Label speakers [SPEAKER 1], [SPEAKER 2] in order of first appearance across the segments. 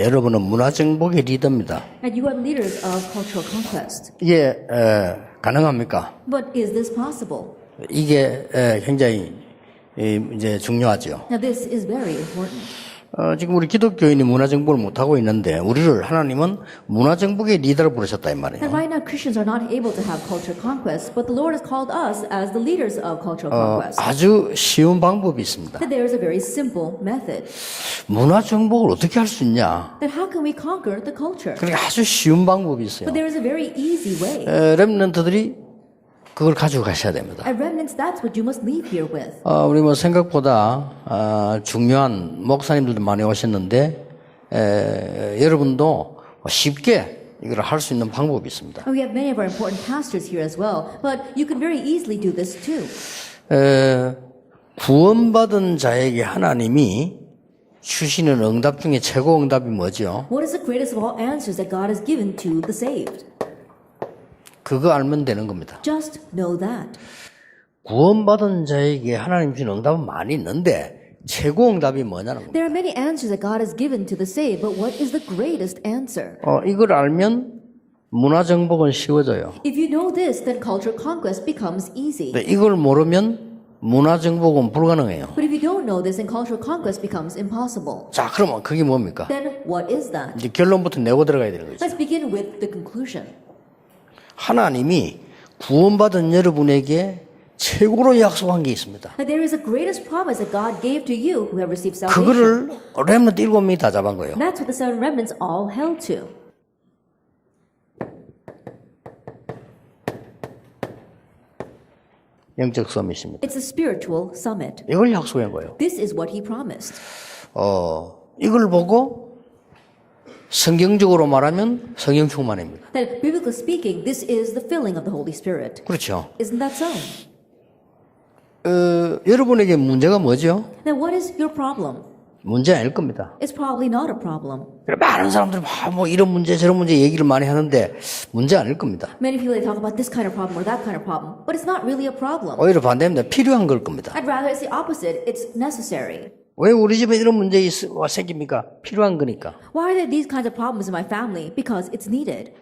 [SPEAKER 1] 여러분은 문화 정복의 리더입니다.
[SPEAKER 2] And you are leaders of cultural conquest.
[SPEAKER 1] 이게 가능합니까?
[SPEAKER 2] But is this possible?
[SPEAKER 1] 이게 굉장히 이제 중요하죠.
[SPEAKER 2] Now this is very important.
[SPEAKER 1] 지금 우리 기독교인이 문화 정복을 못 하고 있는데 우리를 하나님은 문화 정복의 리더로 부르셨다 이 말이에요.
[SPEAKER 2] And right now Christians are not able to have cultural conquest, but the Lord has called us as the leaders of cultural conquest.
[SPEAKER 1] 아주 쉬운 방법이 있습니다.
[SPEAKER 2] That there is a very simple method.
[SPEAKER 1] 문화 정복을 어떻게 할 수 있냐?
[SPEAKER 2] That how can we conquer the culture?
[SPEAKER 1] 그러니까 아주 쉬운 방법이 있어요.
[SPEAKER 2] But there is a very easy way.
[SPEAKER 1] 렘넌트들이 그걸 가지고 가셔야 됩니다.
[SPEAKER 2] At remnants, that's what you must leave here with.
[SPEAKER 1] 우리 뭐 생각보다 중요한 목사님들도 많이 오셨는데 여러분도 쉽게 이걸 할 수 있는 방법이 있습니다.
[SPEAKER 2] And we have many of our important pastors here as well, but you can very easily do this too.
[SPEAKER 1] 구원받은 자에게 하나님이 주시는 응답 중에 최고 응답이 뭐죠?
[SPEAKER 2] What is the greatest of all answers that God has given to the saved?
[SPEAKER 1] 그거 알면 되는 겁니다.
[SPEAKER 2] Just know that.
[SPEAKER 1] 구원받은 자에게 하나님 주신 응답은 많이 있는데 최고 응답이 뭐냐는 겁니다.
[SPEAKER 2] There are many answers that God has given to the saved, but what is the greatest answer?
[SPEAKER 1] 이걸 알면 문화 정복은 쉬워져요.
[SPEAKER 2] If you know this, then cultural conquest becomes easy.
[SPEAKER 1] 근데 이걸 모르면 문화 정복은 불가능해요.
[SPEAKER 2] But if you don't know this, then cultural conquest becomes impossible.
[SPEAKER 1] 자, 그러면 그게 뭡니까?
[SPEAKER 2] Then what is that?
[SPEAKER 1] 이제 결론부터 내고 들어가야 되는 거죠.
[SPEAKER 2] Let's begin with the conclusion.
[SPEAKER 1] 하나님이 구원받은 여러분에게 최고로 약속한 게 있습니다.
[SPEAKER 2] That there is a greatest promise that God gave to you who have received salvation.
[SPEAKER 1] 그거를 렘넌트 7명이 다 잡은 거예요.
[SPEAKER 2] That's what the seven remnants all held to.
[SPEAKER 1] 영적 서밋입니다.
[SPEAKER 2] It's a spiritual summit.
[SPEAKER 1] 이걸 약속한 거예요.
[SPEAKER 2] This is what he promised.
[SPEAKER 1] 이걸 보고 성경적으로 말하면 성령 충만입니다.
[SPEAKER 2] That biblically speaking, this is the filling of the Holy Spirit.
[SPEAKER 1] 그렇죠.
[SPEAKER 2] Isn't that so?
[SPEAKER 1] 여러분에게 문제가 뭐죠?
[SPEAKER 2] Now what is your problem?
[SPEAKER 1] 문제 아닐 겁니다.
[SPEAKER 2] It's probably not a problem.
[SPEAKER 1] 많은 사람들이 뭐 이런 문제 저런 문제 얘기를 많이 하는데 문제 아닐 겁니다.
[SPEAKER 2] Many people they talk about this kind of problem or that kind of problem, but it's not really a problem.
[SPEAKER 1] 오히려 반대입니다. 필요한 걸 겁니다.
[SPEAKER 2] I'd rather it's the opposite. It's necessary.
[SPEAKER 1] 왜 우리 집에 이런 문제 생깁니까? 필요한 거니까.
[SPEAKER 2] Why are there these kinds of problems in my family? Because it's needed.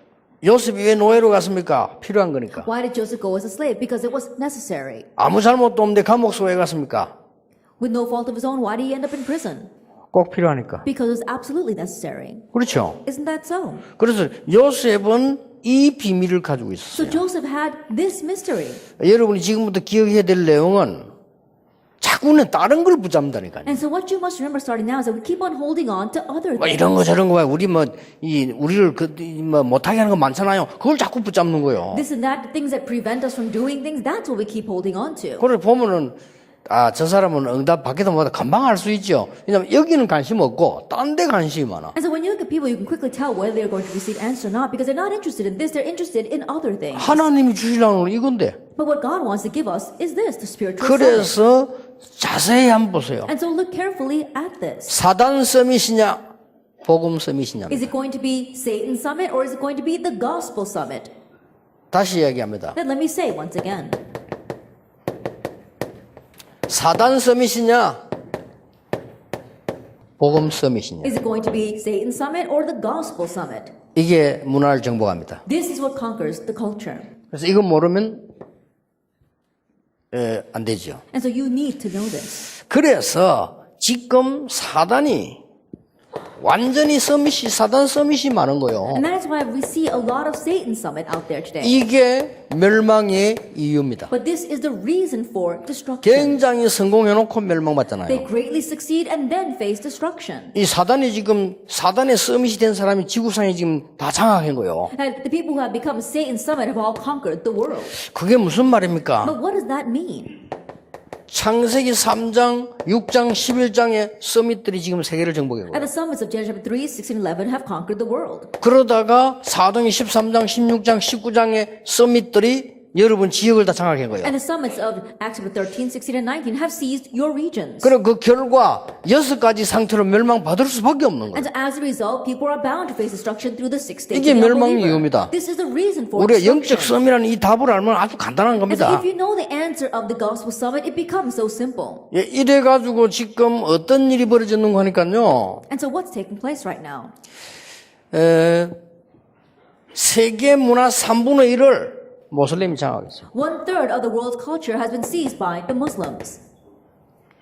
[SPEAKER 1] 요셉이 왜 노예로 갔습니까? 필요한 거니까.
[SPEAKER 2] Why did Joseph go as a slave? Because it was necessary.
[SPEAKER 1] 아무 잘못도 없는데 감옥소 왜 갔습니까?
[SPEAKER 2] With no fault of his own, why did he end up in prison?
[SPEAKER 1] 꼭 필요하니까.
[SPEAKER 2] Because it was absolutely necessary.
[SPEAKER 1] 그렇죠.
[SPEAKER 2] Isn't that so?
[SPEAKER 1] 그래서 요셉은 이 비밀을 가지고
[SPEAKER 2] So
[SPEAKER 1] 있었어요.
[SPEAKER 2] Joseph had this mystery.
[SPEAKER 1] 여러분이 지금부터 기억해야 될 내용은 자꾸는 다른 걸 붙잡는다니까요.
[SPEAKER 2] And so what you must remember starting now is that we keep on holding on to other
[SPEAKER 1] 뭐
[SPEAKER 2] things.
[SPEAKER 1] 이런 거 저런 거 봐. 우리를 못하게 하는 거 많잖아요. 그걸 자꾸 붙잡는 거예요.
[SPEAKER 2] This and that, things that prevent us from doing things, that's what we keep holding on to.
[SPEAKER 1] 그걸 보면은 저 사람은 응답 받기도 못해 금방 알 수 있죠. 왜냐면 여기는 관심 없고 딴 데 관심이 많아.
[SPEAKER 2] And so when you look at people, you can quickly tell whether they're going to receive answer or not because they're not interested in this, they're interested in other things.
[SPEAKER 1] 하나님이 주시려는 건 이건데.
[SPEAKER 2] But what God wants to give us is this, the spiritual summit.
[SPEAKER 1] 그래서 자세히 한번 보세요.
[SPEAKER 2] And so look carefully at this.
[SPEAKER 1] 사단 서밋이냐 복음 서밋이냐.
[SPEAKER 2] Is it going to be Satan's summit or is it going to be the gospel summit?
[SPEAKER 1] 다시 이야기합니다.
[SPEAKER 2] Then let me say once again.
[SPEAKER 1] 사단 서밋이냐 복음 서밋이냐.
[SPEAKER 2] Is it going to be Satan's summit or the gospel summit?
[SPEAKER 1] 이게 문화를 정복합니다.
[SPEAKER 2] This is what conquers the culture.
[SPEAKER 1] 그래서 이거 모르면 안 되죠.
[SPEAKER 2] And so you need to know this.
[SPEAKER 1] 그래서 지금 사단이 완전히 사단 서밋이 많은 거예요.
[SPEAKER 2] And that is why we see a lot of Satan's summit out there today.
[SPEAKER 1] 이게 멸망의 이유입니다.
[SPEAKER 2] But this is the reason for destruction.
[SPEAKER 1] 굉장히 성공해놓고
[SPEAKER 2] They
[SPEAKER 1] 멸망받잖아요.
[SPEAKER 2] greatly succeed and then face destruction.
[SPEAKER 1] 이 사단이 지금 사단의 서밋이 된 사람이 지구상에 지금 다 장악한 거예요.
[SPEAKER 2] And the people who have become Satan's summit have all conquered the world.
[SPEAKER 1] 그게 무슨 말입니까?
[SPEAKER 2] But what does that mean?
[SPEAKER 1] 창세기 3장, 6장, 11장의 서밋들이 지금 세계를 정복한
[SPEAKER 2] And
[SPEAKER 1] 거예요.
[SPEAKER 2] the summits of Genesis chapter 3, 6, and 11 have conquered the world.
[SPEAKER 1] 그러다가 사도행 13장, 16장, 19장의 서밋들이 여러분 지역을 다 장악한 거예요.
[SPEAKER 2] And the summits of Acts 13, 16, and 19 have seized your regions.
[SPEAKER 1] 그럼 그 결과 6가지 상태로 멸망받을 수밖에 없는 거예요.
[SPEAKER 2] And as a result, people are bound to face destruction through the 6 stages
[SPEAKER 1] 이게
[SPEAKER 2] of the
[SPEAKER 1] 멸망
[SPEAKER 2] unbeliever.
[SPEAKER 1] 이유입니다.
[SPEAKER 2] This is the reason for
[SPEAKER 1] 우리가 영적
[SPEAKER 2] destruction.
[SPEAKER 1] 섬이라는 이 답을 알면 아주 간단한
[SPEAKER 2] And so
[SPEAKER 1] 겁니다.
[SPEAKER 2] if you know the answer of the gospel summit, it becomes so simple.
[SPEAKER 1] 예, 이래가지고 지금 어떤 일이 벌어졌는가 하니까요.
[SPEAKER 2] And so what's taking place right now?
[SPEAKER 1] 세계 문화 3분의 1을 모슬렘이 장악했어요.
[SPEAKER 2] 1/3 of the world's culture has been seized by the Muslims.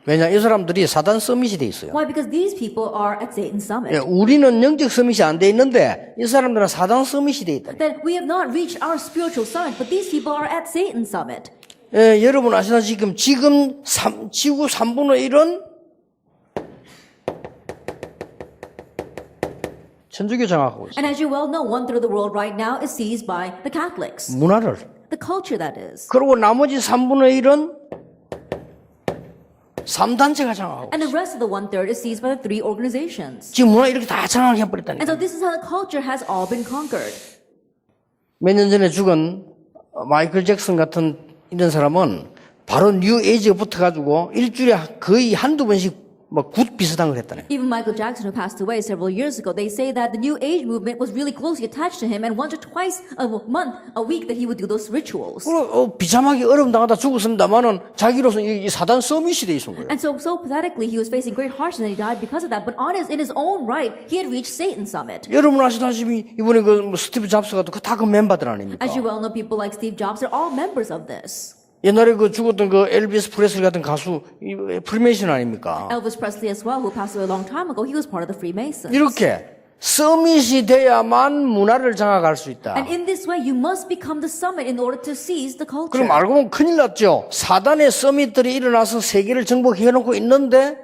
[SPEAKER 1] 왜냐, 이 사람들이 사단 서밋이 돼 있어요.
[SPEAKER 2] Why? Because these people are at Satan's summit.
[SPEAKER 1] 예, 우리는 영적 서밋이 안 돼 있는데 이 사람들은 사단 서밋이 돼 있다.
[SPEAKER 2] That we have not reached our spiritual summit, but these people are at Satan's summit.
[SPEAKER 1] 예, 여러분 아시다시피 지금 지구 3분의 1은 천주교 장악하고 있어요.
[SPEAKER 2] And as you well know, 1/3 of the world right now is seized by the Catholics.
[SPEAKER 1] 문화를.
[SPEAKER 2] The culture, that is.
[SPEAKER 1] 그리고 나머지 3분의 1은 3단체가 장악하고
[SPEAKER 2] And
[SPEAKER 1] 있어요.
[SPEAKER 2] the rest of the 1/3 is seized by the 3 organizations.
[SPEAKER 1] 지금 문화 이렇게 다 장악해버렸다니까.
[SPEAKER 2] And so this is how the culture has all been conquered.
[SPEAKER 1] 몇 년 전에 죽은 마이클 잭슨 같은 이런 사람은 바로 뉴 에이지가 붙어가지고 일주일에 거의 한두 번씩 굿 비슷한 걸 했다네.
[SPEAKER 2] Even Michael Jackson, who passed away several years ago, they say that the New Age movement was really closely attached to him, and once or twice a month, a week, that he would do those rituals.
[SPEAKER 1] 그리고 비참하게 어려움 당하다 죽었습니다만은 자기로서는 이 사단 서밋이 돼 있은 거예요.
[SPEAKER 2] And so pathetically, he was facing great hardship, and he died because of that. But in his own right, he had reached Satan's summit.
[SPEAKER 1] 여러분 아시다시피 이번에 스티브 잡스 같은 다 그 멤버들 아닙니까?
[SPEAKER 2] As you well know, people like Steve Jobs are all members of this.
[SPEAKER 1] 옛날에 죽었던 엘비스 프레슬리 같은 가수 프리메이션 아닙니까?
[SPEAKER 2] Elvis Presley as well, who passed away a long time ago, he was part of the Freemasons.
[SPEAKER 1] 이렇게 서밋이 돼야만 문화를 장악할 수 있다.
[SPEAKER 2] And in this way, you must become the summit in order to seize the culture.
[SPEAKER 1] 그럼 알고 보면 큰일 났죠. 사단의 서밋들이 일어나서 세계를 정복해놓고 있는데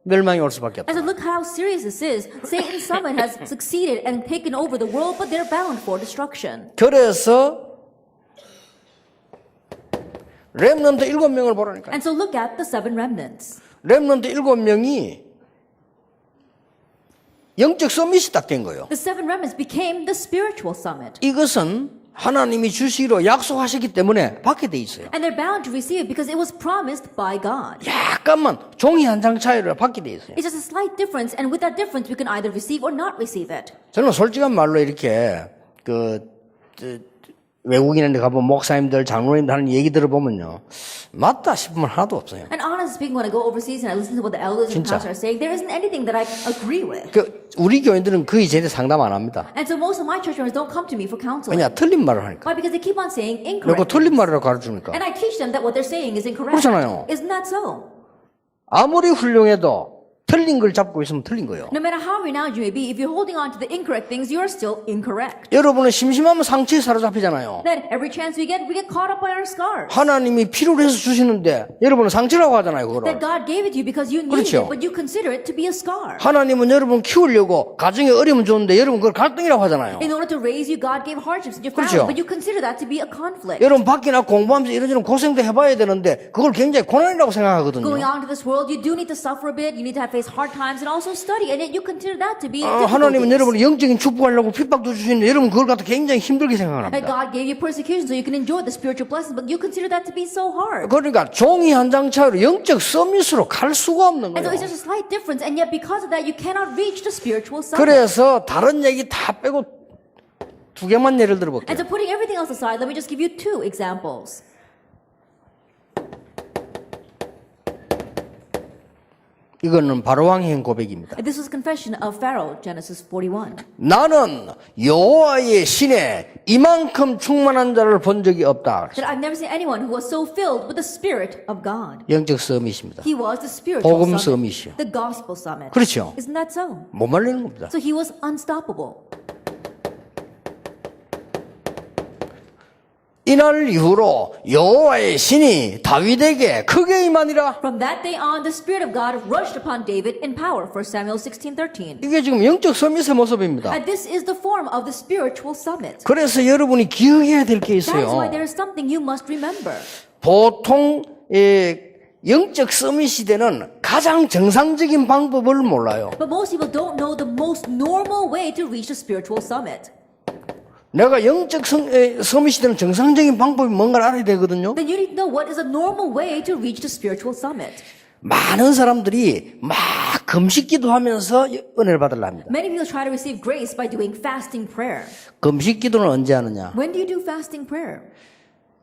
[SPEAKER 1] 멸망이 올 수밖에 없다.
[SPEAKER 2] And so look how serious this is. Satan's summit has succeeded and taken over the world, but they're bound for destruction.
[SPEAKER 1] 그래서 렘넌트 7명을 보라니까.
[SPEAKER 2] And so look at the 7 remnants.
[SPEAKER 1] 렘넌트 7명이 영적 서밋이 딱 된 거예요.
[SPEAKER 2] The 7 remnants became the spiritual summit.
[SPEAKER 1] 이것은 하나님이 주시기로 약속하셨기 때문에 받게 돼 있어요.
[SPEAKER 2] And they're bound to receive it because it was promised by God.
[SPEAKER 1] 약간만 종이 한 장 차이로 받게 돼 있어요.
[SPEAKER 2] It's just a slight difference, and with that difference, we can either receive or not receive it.
[SPEAKER 1] 저는 솔직한 말로 이렇게 외국인한테 가보면 목사님들, 장로님들 하는 얘기 들어보면요, 맞다 싶으면 하나도 없어요.
[SPEAKER 2] And honestly speaking, when I go overseas and I listen to what the elders and
[SPEAKER 1] 진짜.
[SPEAKER 2] pastors are saying, there isn't anything that I agree with.
[SPEAKER 1] 우리 교인들은 거의 제대 상담 안 합니다.
[SPEAKER 2] And so most of my church members don't come to me for counseling.
[SPEAKER 1] 왜냐, 틀린 말을 하니까.
[SPEAKER 2] Why? Because they keep on saying
[SPEAKER 1] 그리고
[SPEAKER 2] incorrect
[SPEAKER 1] 틀린
[SPEAKER 2] things.
[SPEAKER 1] 말이라고 가르치니까.
[SPEAKER 2] And I teach them that what they're saying is incorrect.
[SPEAKER 1] 그렇잖아요.
[SPEAKER 2] Isn't that so?
[SPEAKER 1] 아무리 훌륭해도 틀린 걸 잡고 있으면 틀린 거예요.
[SPEAKER 2] No matter how renowned you may be, if you're holding on to the incorrect things, you're still incorrect.
[SPEAKER 1] 여러분은 심심하면 상처에 사로잡히잖아요.
[SPEAKER 2] Then every chance we get caught up by our scars.
[SPEAKER 1] 하나님이 필요로 해서 주시는데 여러분은 상처라고 하잖아요,
[SPEAKER 2] That
[SPEAKER 1] 그거를.
[SPEAKER 2] God gave it to you because you needed
[SPEAKER 1] 그렇죠.
[SPEAKER 2] it, but you consider it to be a scar.
[SPEAKER 1] 하나님은 여러분 키우려고 가정에 어려움을 줬는데 여러분 그걸 갈등이라고 하잖아요.
[SPEAKER 2] In order to raise you, God gave hardships in your
[SPEAKER 1] 그렇죠.
[SPEAKER 2] family, but you consider that to be a conflict.
[SPEAKER 1] 여러분 밖이나 공부하면서 이런저런 고생도 해봐야 되는데 그걸 굉장히 고난이라고 생각하거든요.
[SPEAKER 2] Going out into this world, you do need to suffer a bit, you need to face hard times, and also study, and yet you consider that to be
[SPEAKER 1] 하나님은
[SPEAKER 2] difficulties.
[SPEAKER 1] 여러분이 영적인 축복하려고 핍박도 주시는데 여러분 그걸 갖다 굉장히 힘들게
[SPEAKER 2] That
[SPEAKER 1] 생각합니다.
[SPEAKER 2] God gave you persecution so you can enjoy the spiritual blessings, but you consider that to be so hard.
[SPEAKER 1] 그러니까 종이 한 장 차이로 영적 서밋으로 갈 수가 없는
[SPEAKER 2] And so it's
[SPEAKER 1] 거예요.
[SPEAKER 2] just a slight difference, and yet because of that, you cannot reach the spiritual summit.
[SPEAKER 1] 그래서 다른 얘기 다 빼고 2개만 예를 들어볼게요.
[SPEAKER 2] And so putting everything else aside, let me just give you 2 examples.
[SPEAKER 1] 이거는 바로왕의 행 고백입니다.
[SPEAKER 2] This was a confession of Pharaoh, Genesis 41.
[SPEAKER 1] 나는 여호와의 신에 이만큼 충만한 자를 본 적이 없다.
[SPEAKER 2] That I've never seen anyone who was so filled with the Spirit of God.
[SPEAKER 1] 영적 서밋입니다.
[SPEAKER 2] He was the spiritual
[SPEAKER 1] 복음
[SPEAKER 2] summit,
[SPEAKER 1] 서밋이요.
[SPEAKER 2] the gospel summit.
[SPEAKER 1] 그렇죠.
[SPEAKER 2] Isn't that so?
[SPEAKER 1] 못 말리는 겁니다.
[SPEAKER 2] So he was unstoppable.
[SPEAKER 1] 이날 이후로 여호와의 신이 다윗에게 크게 임하니라.
[SPEAKER 2] From that day on, the Spirit of God rushed upon David in power. 1 Samuel 16:13.
[SPEAKER 1] 이게 지금 영적 서밋의 모습입니다.
[SPEAKER 2] And this is the form of the spiritual summit.
[SPEAKER 1] 그래서 여러분이 기억해야 될 게
[SPEAKER 2] That is why
[SPEAKER 1] 있어요.
[SPEAKER 2] there is something you must remember.
[SPEAKER 1] 보통 영적 서밋 시대는 가장 정상적인 방법을 몰라요.
[SPEAKER 2] But most people don't know the most normal way to reach the spiritual summit.
[SPEAKER 1] 내가 영적 서밋이 되는 정상적인 방법이 뭔가를 알아야 되거든요.
[SPEAKER 2] Then you need to know what is a normal way to reach the spiritual summit.
[SPEAKER 1] 많은 사람들이 막 금식 기도하면서 은혜를 받으려 합니다.
[SPEAKER 2] Many people try to receive grace by doing fasting prayer.
[SPEAKER 1] 금식 기도는 언제 하느냐?
[SPEAKER 2] When do you do fasting prayer?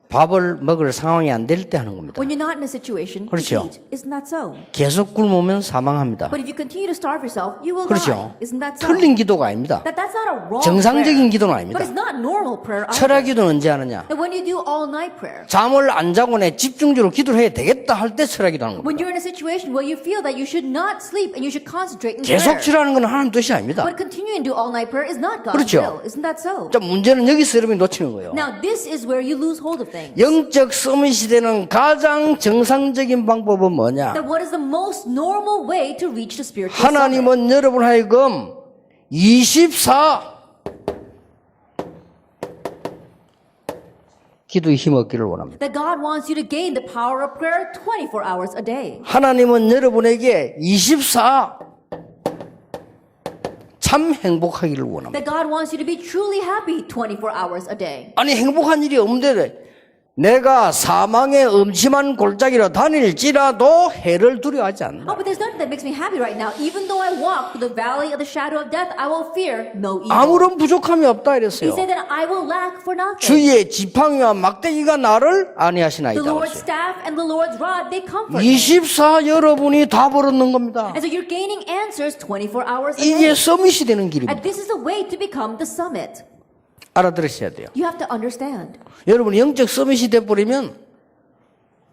[SPEAKER 1] 밥을 먹을 상황이 안 될 때 하는 겁니다.
[SPEAKER 2] When you're not in a situation to
[SPEAKER 1] 그렇죠.
[SPEAKER 2] eat. Isn't that so?
[SPEAKER 1] 계속 굶으면 사망합니다.
[SPEAKER 2] But if you continue to starve yourself, you will
[SPEAKER 1] 그렇죠.
[SPEAKER 2] die. Isn't that so?
[SPEAKER 1] 틀린 기도가 아닙니다.
[SPEAKER 2] That's not a wrong
[SPEAKER 1] 정상적인
[SPEAKER 2] prayer.
[SPEAKER 1] 기도는
[SPEAKER 2] But
[SPEAKER 1] 아닙니다.
[SPEAKER 2] it's not normal prayer either.
[SPEAKER 1] 철학 기도는 언제 하느냐?
[SPEAKER 2] And when you do all-night prayer,
[SPEAKER 1] 잠을 안 자고 내 집중적으로 기도를 해야 되겠다 할 때 철학 기도하는
[SPEAKER 2] when
[SPEAKER 1] 겁니다.
[SPEAKER 2] you're in a situation where you feel that you should not sleep and you should concentrate in
[SPEAKER 1] 계속
[SPEAKER 2] prayer.
[SPEAKER 1] 치라는 건 하나님 뜻이 아닙니다.
[SPEAKER 2] But continuing to do all-night prayer is not God's
[SPEAKER 1] 그렇죠.
[SPEAKER 2] will. Isn't that so?
[SPEAKER 1] 자, 문제는 여기서 여러분이 놓치는 거예요.
[SPEAKER 2] Now, this is where you lose hold of things.
[SPEAKER 1] 영적 서밋이 되는 가장 정상적인 방법은 뭐냐?
[SPEAKER 2] That what is the most normal way to reach the spiritual summit?
[SPEAKER 1] 하나님은 여러분 하여금 24 기도의 힘 얻기를 원합니다.
[SPEAKER 2] That God wants you to gain the power of prayer 24 hours a day.
[SPEAKER 1] 하나님은 여러분에게 24 참 행복하기를 원합니다.
[SPEAKER 2] That God wants you to be truly happy 24 hours a day.
[SPEAKER 1] 아니 행복한 일이 없는데 내가 사망의 음침한 골짜기로 다닐지라도 해를 두려워하지 않는다.
[SPEAKER 2] Oh, but there's nothing that makes me happy right now. Even though I walk through the valley of the shadow of death, I will fear no evil.
[SPEAKER 1] 아무런 부족함이 없다
[SPEAKER 2] He
[SPEAKER 1] 이랬어요.
[SPEAKER 2] said that I will lack for nothing.
[SPEAKER 1] 주의 지팡이와 막대기가 나를
[SPEAKER 2] The
[SPEAKER 1] 안위하시나이다.
[SPEAKER 2] Lord's
[SPEAKER 1] 그랬어요.
[SPEAKER 2] staff and the Lord's rod, they comfort me.
[SPEAKER 1] 24 여러분이 답을 얻는 겁니다.
[SPEAKER 2] And so you're gaining answers 24 hours a
[SPEAKER 1] 이게
[SPEAKER 2] day.
[SPEAKER 1] 서밋이 되는 길입니다.
[SPEAKER 2] And this is the way to become the summit.
[SPEAKER 1] 알아들으셔야 돼요.
[SPEAKER 2] You have to understand.
[SPEAKER 1] 여러분이 영적 서밋이 돼버리면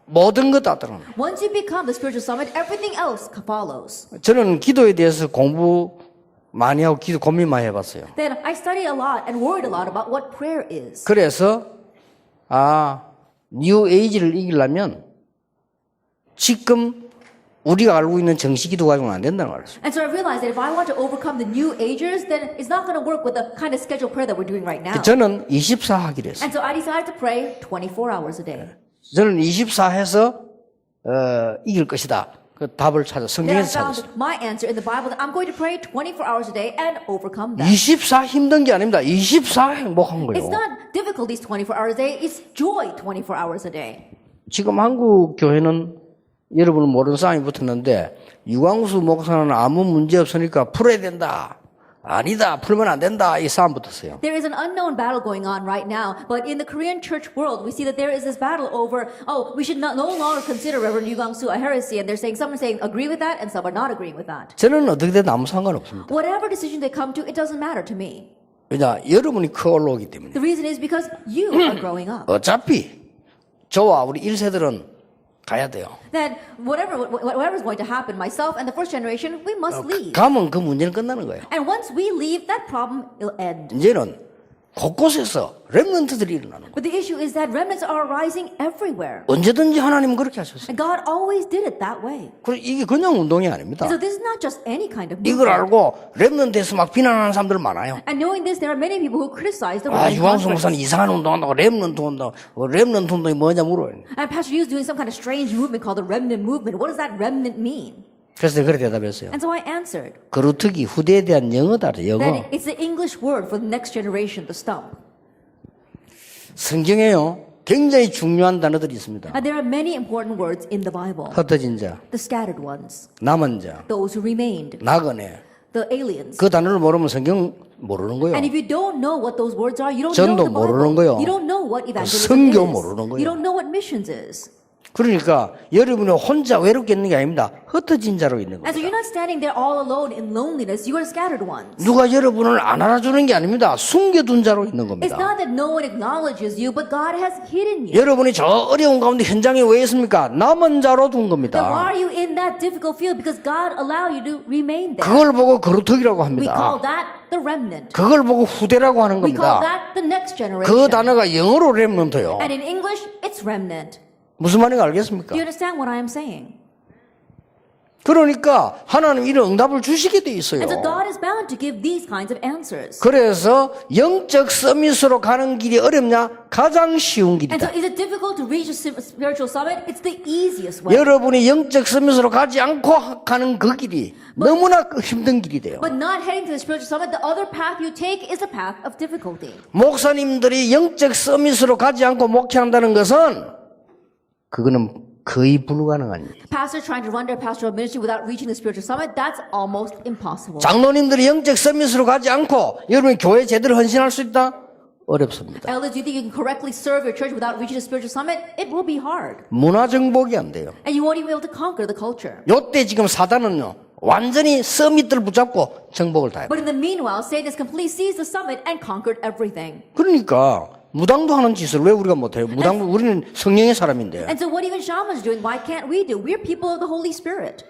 [SPEAKER 1] 모든 것 다 들어갑니다.
[SPEAKER 2] Once you become the spiritual summit, everything else follows.
[SPEAKER 1] 저는 기도에 대해서 공부 많이 하고 기도 고민 많이 해봤어요.
[SPEAKER 2] Then I studied a lot and worried a lot about what prayer is.
[SPEAKER 1] 그래서 뉴 에이지를 이기려면 지금 우리가 알고 있는 정식 기도 가지고는 안 된다는 걸 알았어요.
[SPEAKER 2] And so I realized that if I want to overcome the new agers, then it's not going to work with the kind of scheduled prayer that we're doing right now.
[SPEAKER 1] 저는 24 하기로 했어요.
[SPEAKER 2] And so I decided to pray 24 hours a day.
[SPEAKER 1] 저는 24 해서 이길 것이다. 그 답을 찾아
[SPEAKER 2] Then I
[SPEAKER 1] 성경에서
[SPEAKER 2] found
[SPEAKER 1] 찾았어요.
[SPEAKER 2] my answer in the Bible that I'm going to pray 24 hours a day and overcome that.
[SPEAKER 1] 24 힘든 게 아닙니다. 24 행복한 거예요.
[SPEAKER 2] It's not difficulties 24 hours a day, it's joy 24 hours a day.
[SPEAKER 1] 지금 한국 교회는 여러분은 모르는 싸움이 붙었는데 유광수 목사는 아무 문제 없으니까 풀어야 된다. 아니다. 풀면 안 된다. 이 싸움 붙었어요.
[SPEAKER 2] There is an unknown battle going on right now, but in the Korean church world, we see that there is this battle over, we should no longer consider Reverend Yu Gang-soo a heresy, and they're saying, some are saying agree with that, and some are not agreeing with that.
[SPEAKER 1] 저는 어떻게 돼도 아무 상관없습니다.
[SPEAKER 2] Whatever decision they come to, it doesn't matter to me.
[SPEAKER 1] 왜냐? 여러분이 커 올라오기 때문에.
[SPEAKER 2] The reason is because you are growing up.
[SPEAKER 1] 어차피 저와 우리 1세들은 가야 돼요.
[SPEAKER 2] Then whatever's going to happen, myself and the first generation, we must leave.
[SPEAKER 1] 가면 그 문제는 끝나는 거예요.
[SPEAKER 2] And once we leave, that problem will end.
[SPEAKER 1] 이제는 곳곳에서 렘넌트들이 일어나는 거예요.
[SPEAKER 2] But the issue is that remnants are arising everywhere.
[SPEAKER 1] 언제든지 하나님은 그렇게 하셨어요.
[SPEAKER 2] And God always did it that way.
[SPEAKER 1] 그래서 이게 그냥 운동이 아닙니다.
[SPEAKER 2] And so this is not just any kind of
[SPEAKER 1] 이걸
[SPEAKER 2] movement.
[SPEAKER 1] 알고 렘넌트에서 막 비난하는 사람들 많아요.
[SPEAKER 2] And knowing this, there are many people who criticize the
[SPEAKER 1] 아,
[SPEAKER 2] Roman
[SPEAKER 1] 유광수
[SPEAKER 2] conference.
[SPEAKER 1] 목사는 이상한 운동한다고 렘넌트 한다고. 렘넌트 운동이 뭐냐 물어요.
[SPEAKER 2] And Pastor Yu is doing some kind of strange movement called the remnant movement. What does that remnant mean?
[SPEAKER 1] 그래서 내가 그렇게 대답했어요.
[SPEAKER 2] And so I answered
[SPEAKER 1] 그루트기 후대에 대한 영어다. 영어.
[SPEAKER 2] that it's the English word for the next generation, the stump.
[SPEAKER 1] 성경에요. 굉장히 중요한 단어들이 있습니다.
[SPEAKER 2] And there are many important words in the Bible.
[SPEAKER 1] 흩어진 자,
[SPEAKER 2] The scattered ones,
[SPEAKER 1] 남은 자,
[SPEAKER 2] those who remained,
[SPEAKER 1] 나그네.
[SPEAKER 2] the aliens.
[SPEAKER 1] 그 단어를 모르면 성경 모르는 거예요.
[SPEAKER 2] And if you don't know what those words are, you don't
[SPEAKER 1] 전도
[SPEAKER 2] know the
[SPEAKER 1] 모르는
[SPEAKER 2] Bible.
[SPEAKER 1] 거요.
[SPEAKER 2] You don't know what evangelism
[SPEAKER 1] 선교
[SPEAKER 2] is.
[SPEAKER 1] 모르는 거요.
[SPEAKER 2] You don't know what missions is.
[SPEAKER 1] 그러니까 여러분이 혼자 외롭게 있는 게 아닙니다. 흩어진 자로 있는
[SPEAKER 2] And so
[SPEAKER 1] 겁니다.
[SPEAKER 2] you're not standing there all alone in loneliness. You are scattered ones.
[SPEAKER 1] 누가 여러분을 안 알아주는 게 아닙니다. 숨겨둔 자로 있는
[SPEAKER 2] It's
[SPEAKER 1] 겁니다.
[SPEAKER 2] not that no one acknowledges you, but God has hidden you.
[SPEAKER 1] 여러분이 저 어려운 가운데 현장에 왜 있습니까? 남은 자로 둔
[SPEAKER 2] Then why
[SPEAKER 1] 겁니다.
[SPEAKER 2] are you in that difficult field? Because God allowed you to remain there.
[SPEAKER 1] 그걸 보고 그루터기라고
[SPEAKER 2] We call
[SPEAKER 1] 합니다.
[SPEAKER 2] that the remnant.
[SPEAKER 1] 그걸 보고 후대라고 하는
[SPEAKER 2] We call
[SPEAKER 1] 겁니다.
[SPEAKER 2] that the next
[SPEAKER 1] 그
[SPEAKER 2] generation.
[SPEAKER 1] 단어가 영어로 렘넌트요.
[SPEAKER 2] And in English, it's remnant.
[SPEAKER 1] 무슨 말인지 알겠습니까?
[SPEAKER 2] Do you understand what I am saying?
[SPEAKER 1] 그러니까 하나님 이런 응답을 주시게 돼 있어요.
[SPEAKER 2] And so God is bound to give these kinds of answers.
[SPEAKER 1] 그래서 영적 서밋으로 가는 길이 어렵냐? 가장 쉬운
[SPEAKER 2] And so
[SPEAKER 1] 길이다.
[SPEAKER 2] is it difficult to reach a spiritual summit? It's the easiest way.
[SPEAKER 1] 여러분이 영적 서밋으로 가지 않고 가는 그 길이 너무나 힘든 길이 돼요.
[SPEAKER 2] But not heading to the spiritual summit, the other path you take is a path of difficulty.
[SPEAKER 1] 목사님들이 영적 서밋으로 가지 않고 목회한다는 것은 그거는 거의 불가능한 일이에요.
[SPEAKER 2] Pastor trying to run their pastoral ministry without reaching the spiritual summit, that's almost impossible.
[SPEAKER 1] 장로님들이 영적 서밋으로 가지 않고 여러분이 교회 제대로 헌신할 수 있다? 어렵습니다.
[SPEAKER 2] Elders, do you think you can correctly serve your church without reaching the spiritual summit? It will be hard.
[SPEAKER 1] 문화 정복이 안 돼요.
[SPEAKER 2] And you won't even be able to conquer the culture.
[SPEAKER 1] 요때 지금 사단은요, 완전히 서밋들 붙잡고 정복을 다 해요.
[SPEAKER 2] But in the meanwhile, Satan has completely seized the summit and conquered everything.
[SPEAKER 1] 그러니까 무당도 하는 짓을 왜 우리가 못해요? 무당 우리는 성령의 사람인데.
[SPEAKER 2] And so what even shamans are doing, why can't we do? We're people of the Holy Spirit.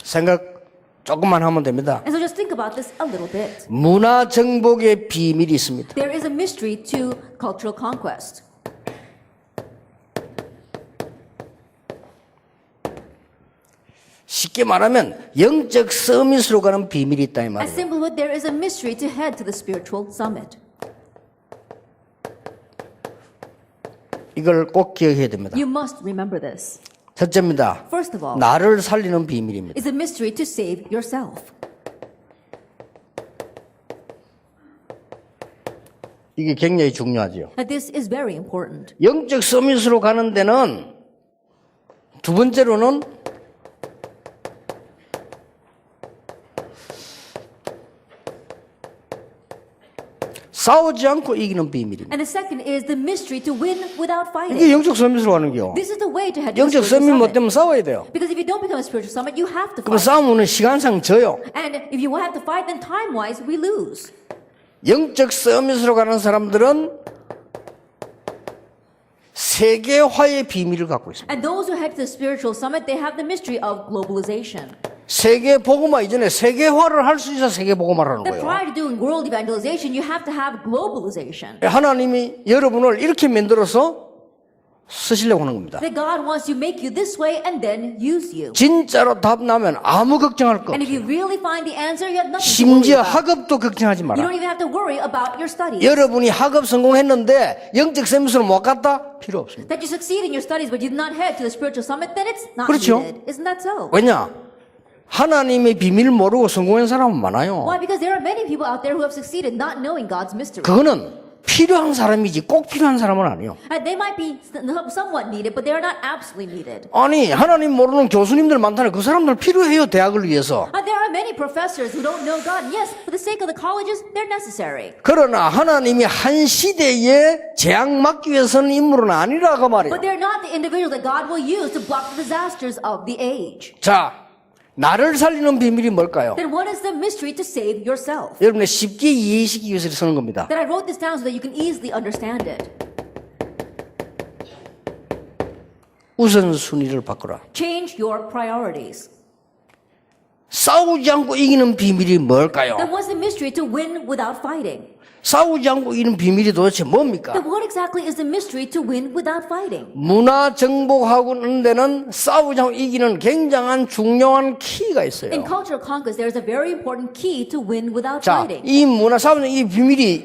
[SPEAKER 1] 생각 조금만 하면 됩니다.
[SPEAKER 2] And so just think about this a little bit.
[SPEAKER 1] 문화 정복의 비밀이 있습니다.
[SPEAKER 2] There is a mystery to cultural conquest.
[SPEAKER 1] 쉽게 말하면 영적 서밋으로 가는 비밀이 있다 이
[SPEAKER 2] As
[SPEAKER 1] 말이에요.
[SPEAKER 2] simply put, there is a mystery to head to the spiritual summit.
[SPEAKER 1] 이걸 꼭 기억해야 됩니다.
[SPEAKER 2] You must remember this.
[SPEAKER 1] 첫째입니다.
[SPEAKER 2] First of all,
[SPEAKER 1] 나를 살리는 비밀입니다.
[SPEAKER 2] is a mystery to save yourself.
[SPEAKER 1] 이게 굉장히 중요하죠.
[SPEAKER 2] And this is very important.
[SPEAKER 1] 영적 서밋으로 가는 데는 두 번째로는 싸우지 않고 이기는 비밀입니다.
[SPEAKER 2] And the second is the mystery to win without
[SPEAKER 1] 이게
[SPEAKER 2] fighting.
[SPEAKER 1] 영적 서밋으로 가는 게요.
[SPEAKER 2] This is the way to head to the
[SPEAKER 1] 영적
[SPEAKER 2] spiritual
[SPEAKER 1] 서밋 못
[SPEAKER 2] summit.
[SPEAKER 1] 되면 싸워야 돼요.
[SPEAKER 2] Because if you don't become a spiritual summit, you have to
[SPEAKER 1] 그럼
[SPEAKER 2] fight.
[SPEAKER 1] 싸우면 시간상 져요.
[SPEAKER 2] And if you have to fight, then time-wise, we lose.
[SPEAKER 1] 영적 서밋으로 가는 사람들은 세계화의 비밀을 갖고 있습니다.
[SPEAKER 2] And those who head to the spiritual summit, they have the mystery of globalization.
[SPEAKER 1] 세계 복음화 이전에 세계화를 할 수 있어 세계 복음화를 하는
[SPEAKER 2] That
[SPEAKER 1] 거예요.
[SPEAKER 2] prior to doing world evangelization, you have to have globalization.
[SPEAKER 1] 하나님이 여러분을 이렇게 만들어서 쓰시려고 하는 겁니다.
[SPEAKER 2] That God wants to make you this way and then use you.
[SPEAKER 1] 진짜로 답 나면 아무 걱정할 거
[SPEAKER 2] And if
[SPEAKER 1] 없어요.
[SPEAKER 2] you really find the answer, you have nothing to worry
[SPEAKER 1] 심지어
[SPEAKER 2] about.
[SPEAKER 1] 학업도 걱정하지
[SPEAKER 2] You
[SPEAKER 1] 마라.
[SPEAKER 2] don't even have to worry about your studies.
[SPEAKER 1] 여러분이 학업 성공했는데 영적 서밋으로 못 갔다? 필요 없습니다.
[SPEAKER 2] That you succeed in your studies but you did not head to the spiritual summit, then it's not
[SPEAKER 1] 그렇죠.
[SPEAKER 2] needed. Isn't that so?
[SPEAKER 1] 왜냐? 하나님의 비밀을 모르고 성공한 사람은 많아요.
[SPEAKER 2] Why? Because there are many people out there who have succeeded not knowing God's mystery.
[SPEAKER 1] 그거는 필요한 사람이지 꼭 필요한 사람은 아니에요.
[SPEAKER 2] And they might be somewhat needed, but they are not absolutely needed.
[SPEAKER 1] 아니 하나님 모르는 교수님들 많다네. 그 사람들 필요해요. 대학을 위해서.
[SPEAKER 2] There are many professors who don't know God. Yes, for the sake of the colleges, they're necessary.
[SPEAKER 1] 그러나 하나님이 한 시대에 재앙 막기 위해서는 인물은 아니라 그 말이에요.
[SPEAKER 2] But they're not the individual that God will use to block the disasters of the age.
[SPEAKER 1] 자, 나를 살리는 비밀이 뭘까요?
[SPEAKER 2] Then what is the mystery to save yourself?
[SPEAKER 1] 여러분의 쉽게 이해시키기 위해서 쓰는 겁니다.
[SPEAKER 2] That I wrote this down so that you can easily understand it.
[SPEAKER 1] 우선순위를 바꾸라.
[SPEAKER 2] Change your priorities.
[SPEAKER 1] 싸우지 않고 이기는 비밀이 뭘까요?
[SPEAKER 2] Then what's the mystery to win without fighting?
[SPEAKER 1] 싸우지 않고 이기는 비밀이 도대체 뭡니까?
[SPEAKER 2] Then what exactly is the mystery to win without fighting?
[SPEAKER 1] 문화 정복하는 데는 싸우지 않고 이기는 굉장한 중요한 키가 있어요.
[SPEAKER 2] In cultural conquest, there is a very important key to win without
[SPEAKER 1] 자,
[SPEAKER 2] fighting.
[SPEAKER 1] 이 문화 싸우는 이 비밀이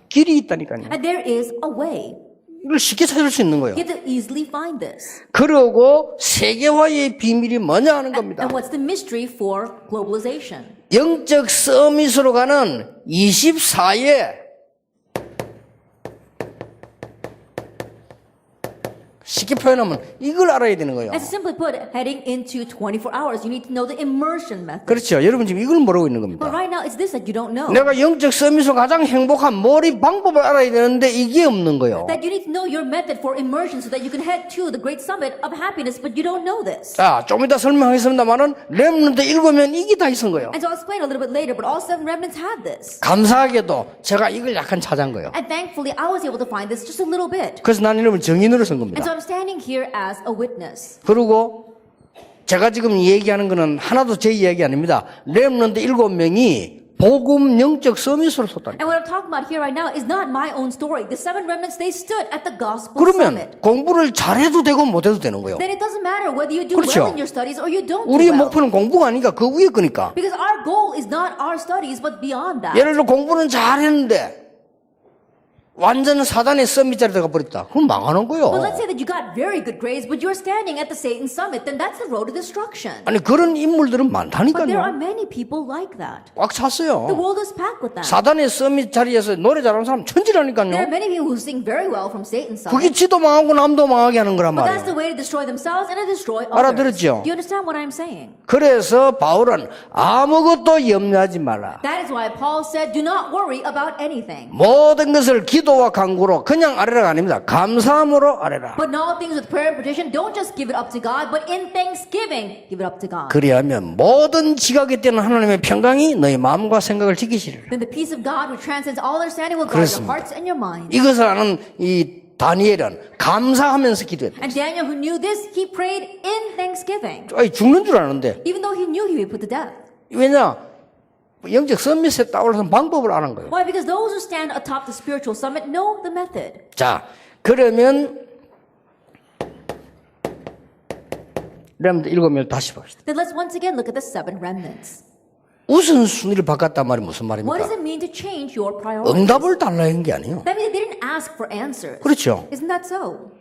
[SPEAKER 1] 길이 있다니까요.
[SPEAKER 2] And there is a way.
[SPEAKER 1] 이걸 쉽게 찾을 수 있는 거예요.
[SPEAKER 2] You get to easily find this.
[SPEAKER 1] 그러고 세계화의 비밀이 뭐냐 하는 겁니다.
[SPEAKER 2] And what's the mystery for globalization?
[SPEAKER 1] 영적 서밋으로 가는 24의 쉽게 표현하면 이걸 알아야 되는 거예요.
[SPEAKER 2] As simply put, heading into 24 hours, you need to know the immersion method.
[SPEAKER 1] 그렇죠. 여러분 지금 이걸 모르고 있는
[SPEAKER 2] But
[SPEAKER 1] 겁니다.
[SPEAKER 2] right now, it's this that you don't know.
[SPEAKER 1] 내가 영적 서밋으로 가장 행복한 몰입 방법을 알아야 되는데 이게 없는 거예요.
[SPEAKER 2] That you need to know your method for immersion so that you can head to the great summit of happiness, but you don't know this.
[SPEAKER 1] 자, 좀 이따 설명하겠습니다만은 렘넌트 7명 이게 다 있은 거예요.
[SPEAKER 2] And so I'll explain a little bit later, but all 7 remnants had this.
[SPEAKER 1] 감사하게도 제가 이걸 약간 찾은 거예요.
[SPEAKER 2] And thankfully, I was able to find this just a little bit.
[SPEAKER 1] 그래서 난 여러분 정인으로 쓴
[SPEAKER 2] And so
[SPEAKER 1] 겁니다.
[SPEAKER 2] I'm standing here as a witness.
[SPEAKER 1] 그리고 제가 지금 얘기하는 거는 하나도 제 이야기 아닙니다. 렘넌트 7명이 복음 영적 서밋으로 섰다.
[SPEAKER 2] And what I'm talking about here right now is not my own story. The seven remnants, they stood at the gospel
[SPEAKER 1] 그러면
[SPEAKER 2] summit.
[SPEAKER 1] 공부를 잘해도 되고 못해도 되는 거예요.
[SPEAKER 2] Then it doesn't matter whether you do
[SPEAKER 1] 그렇죠.
[SPEAKER 2] well in your studies or you don't do
[SPEAKER 1] 우리
[SPEAKER 2] well.
[SPEAKER 1] 목표는 공부가 아니니까 그 위에 거니까.
[SPEAKER 2] Because our goal is not our studies, but beyond that.
[SPEAKER 1] 예를 들어 공부는 잘했는데 완전 사단의 서밋 자리에 들어가 버렸다. 그럼 망하는 거예요.
[SPEAKER 2] But let's say that you got very good grades, but you're standing at the Satan summit, then that's the road to destruction.
[SPEAKER 1] 아니 그런 인물들은
[SPEAKER 2] But there are
[SPEAKER 1] 많다니까요.
[SPEAKER 2] many people like that.
[SPEAKER 1] 꽉
[SPEAKER 2] The
[SPEAKER 1] 찼어요.
[SPEAKER 2] world is packed with that.
[SPEAKER 1] 사단의 서밋 자리에서 노래 잘하는 사람
[SPEAKER 2] There are
[SPEAKER 1] 천지라니까요.
[SPEAKER 2] many people who sing very well from Satan's
[SPEAKER 1] 그게
[SPEAKER 2] summit.
[SPEAKER 1] 지도 망하고 남도 망하게 하는 거란
[SPEAKER 2] But that's
[SPEAKER 1] 말이에요.
[SPEAKER 2] the way to destroy themselves and to destroy others.
[SPEAKER 1] 알아들었죠?
[SPEAKER 2] Do you understand what I'm saying?
[SPEAKER 1] 그래서 바울은 아무것도 염려하지 말라.
[SPEAKER 2] That is why Paul said, do not worry about anything.
[SPEAKER 1] 모든 것을 기도와 간구로 그냥 아뢰라가 아닙니다. 감사함으로 아뢰라.
[SPEAKER 2] But in all things with prayer and petition, don't just give it up to God, but in thanksgiving, give it up to God.
[SPEAKER 1] 그리하면 모든 지각에 뛰는 하나님의 평강이 너희 마음과 생각을 지키시리라.
[SPEAKER 2] Then the peace of God, which transcends all understanding, will guard your
[SPEAKER 1] 그렇습니다.
[SPEAKER 2] hearts and your minds.
[SPEAKER 1] 이것을 아는 이 다니엘은 감사하면서 기도했다.
[SPEAKER 2] And Daniel, who knew this, he prayed in thanksgiving,
[SPEAKER 1] 아니, 죽는 줄 아는데
[SPEAKER 2] even though he knew he would be put to death.
[SPEAKER 1] 왜냐? 영적 선밋에 따라서 방법을 아는 거예요.
[SPEAKER 2] Why? Because those who stand atop the spiritual summit know the method.
[SPEAKER 1] 자, 그러면 여러분들 7명 다시 봅시다.
[SPEAKER 2] Then let's once again look at the seven remnants.
[SPEAKER 1] 우선순위를 바꿨단 말이 무슨
[SPEAKER 2] What does
[SPEAKER 1] 말입니까?
[SPEAKER 2] it mean to change your priorities?
[SPEAKER 1] 응답을 달라 한 게 아니에요.
[SPEAKER 2] That means they didn't ask for answers.
[SPEAKER 1] 그렇죠.
[SPEAKER 2] Isn't that so?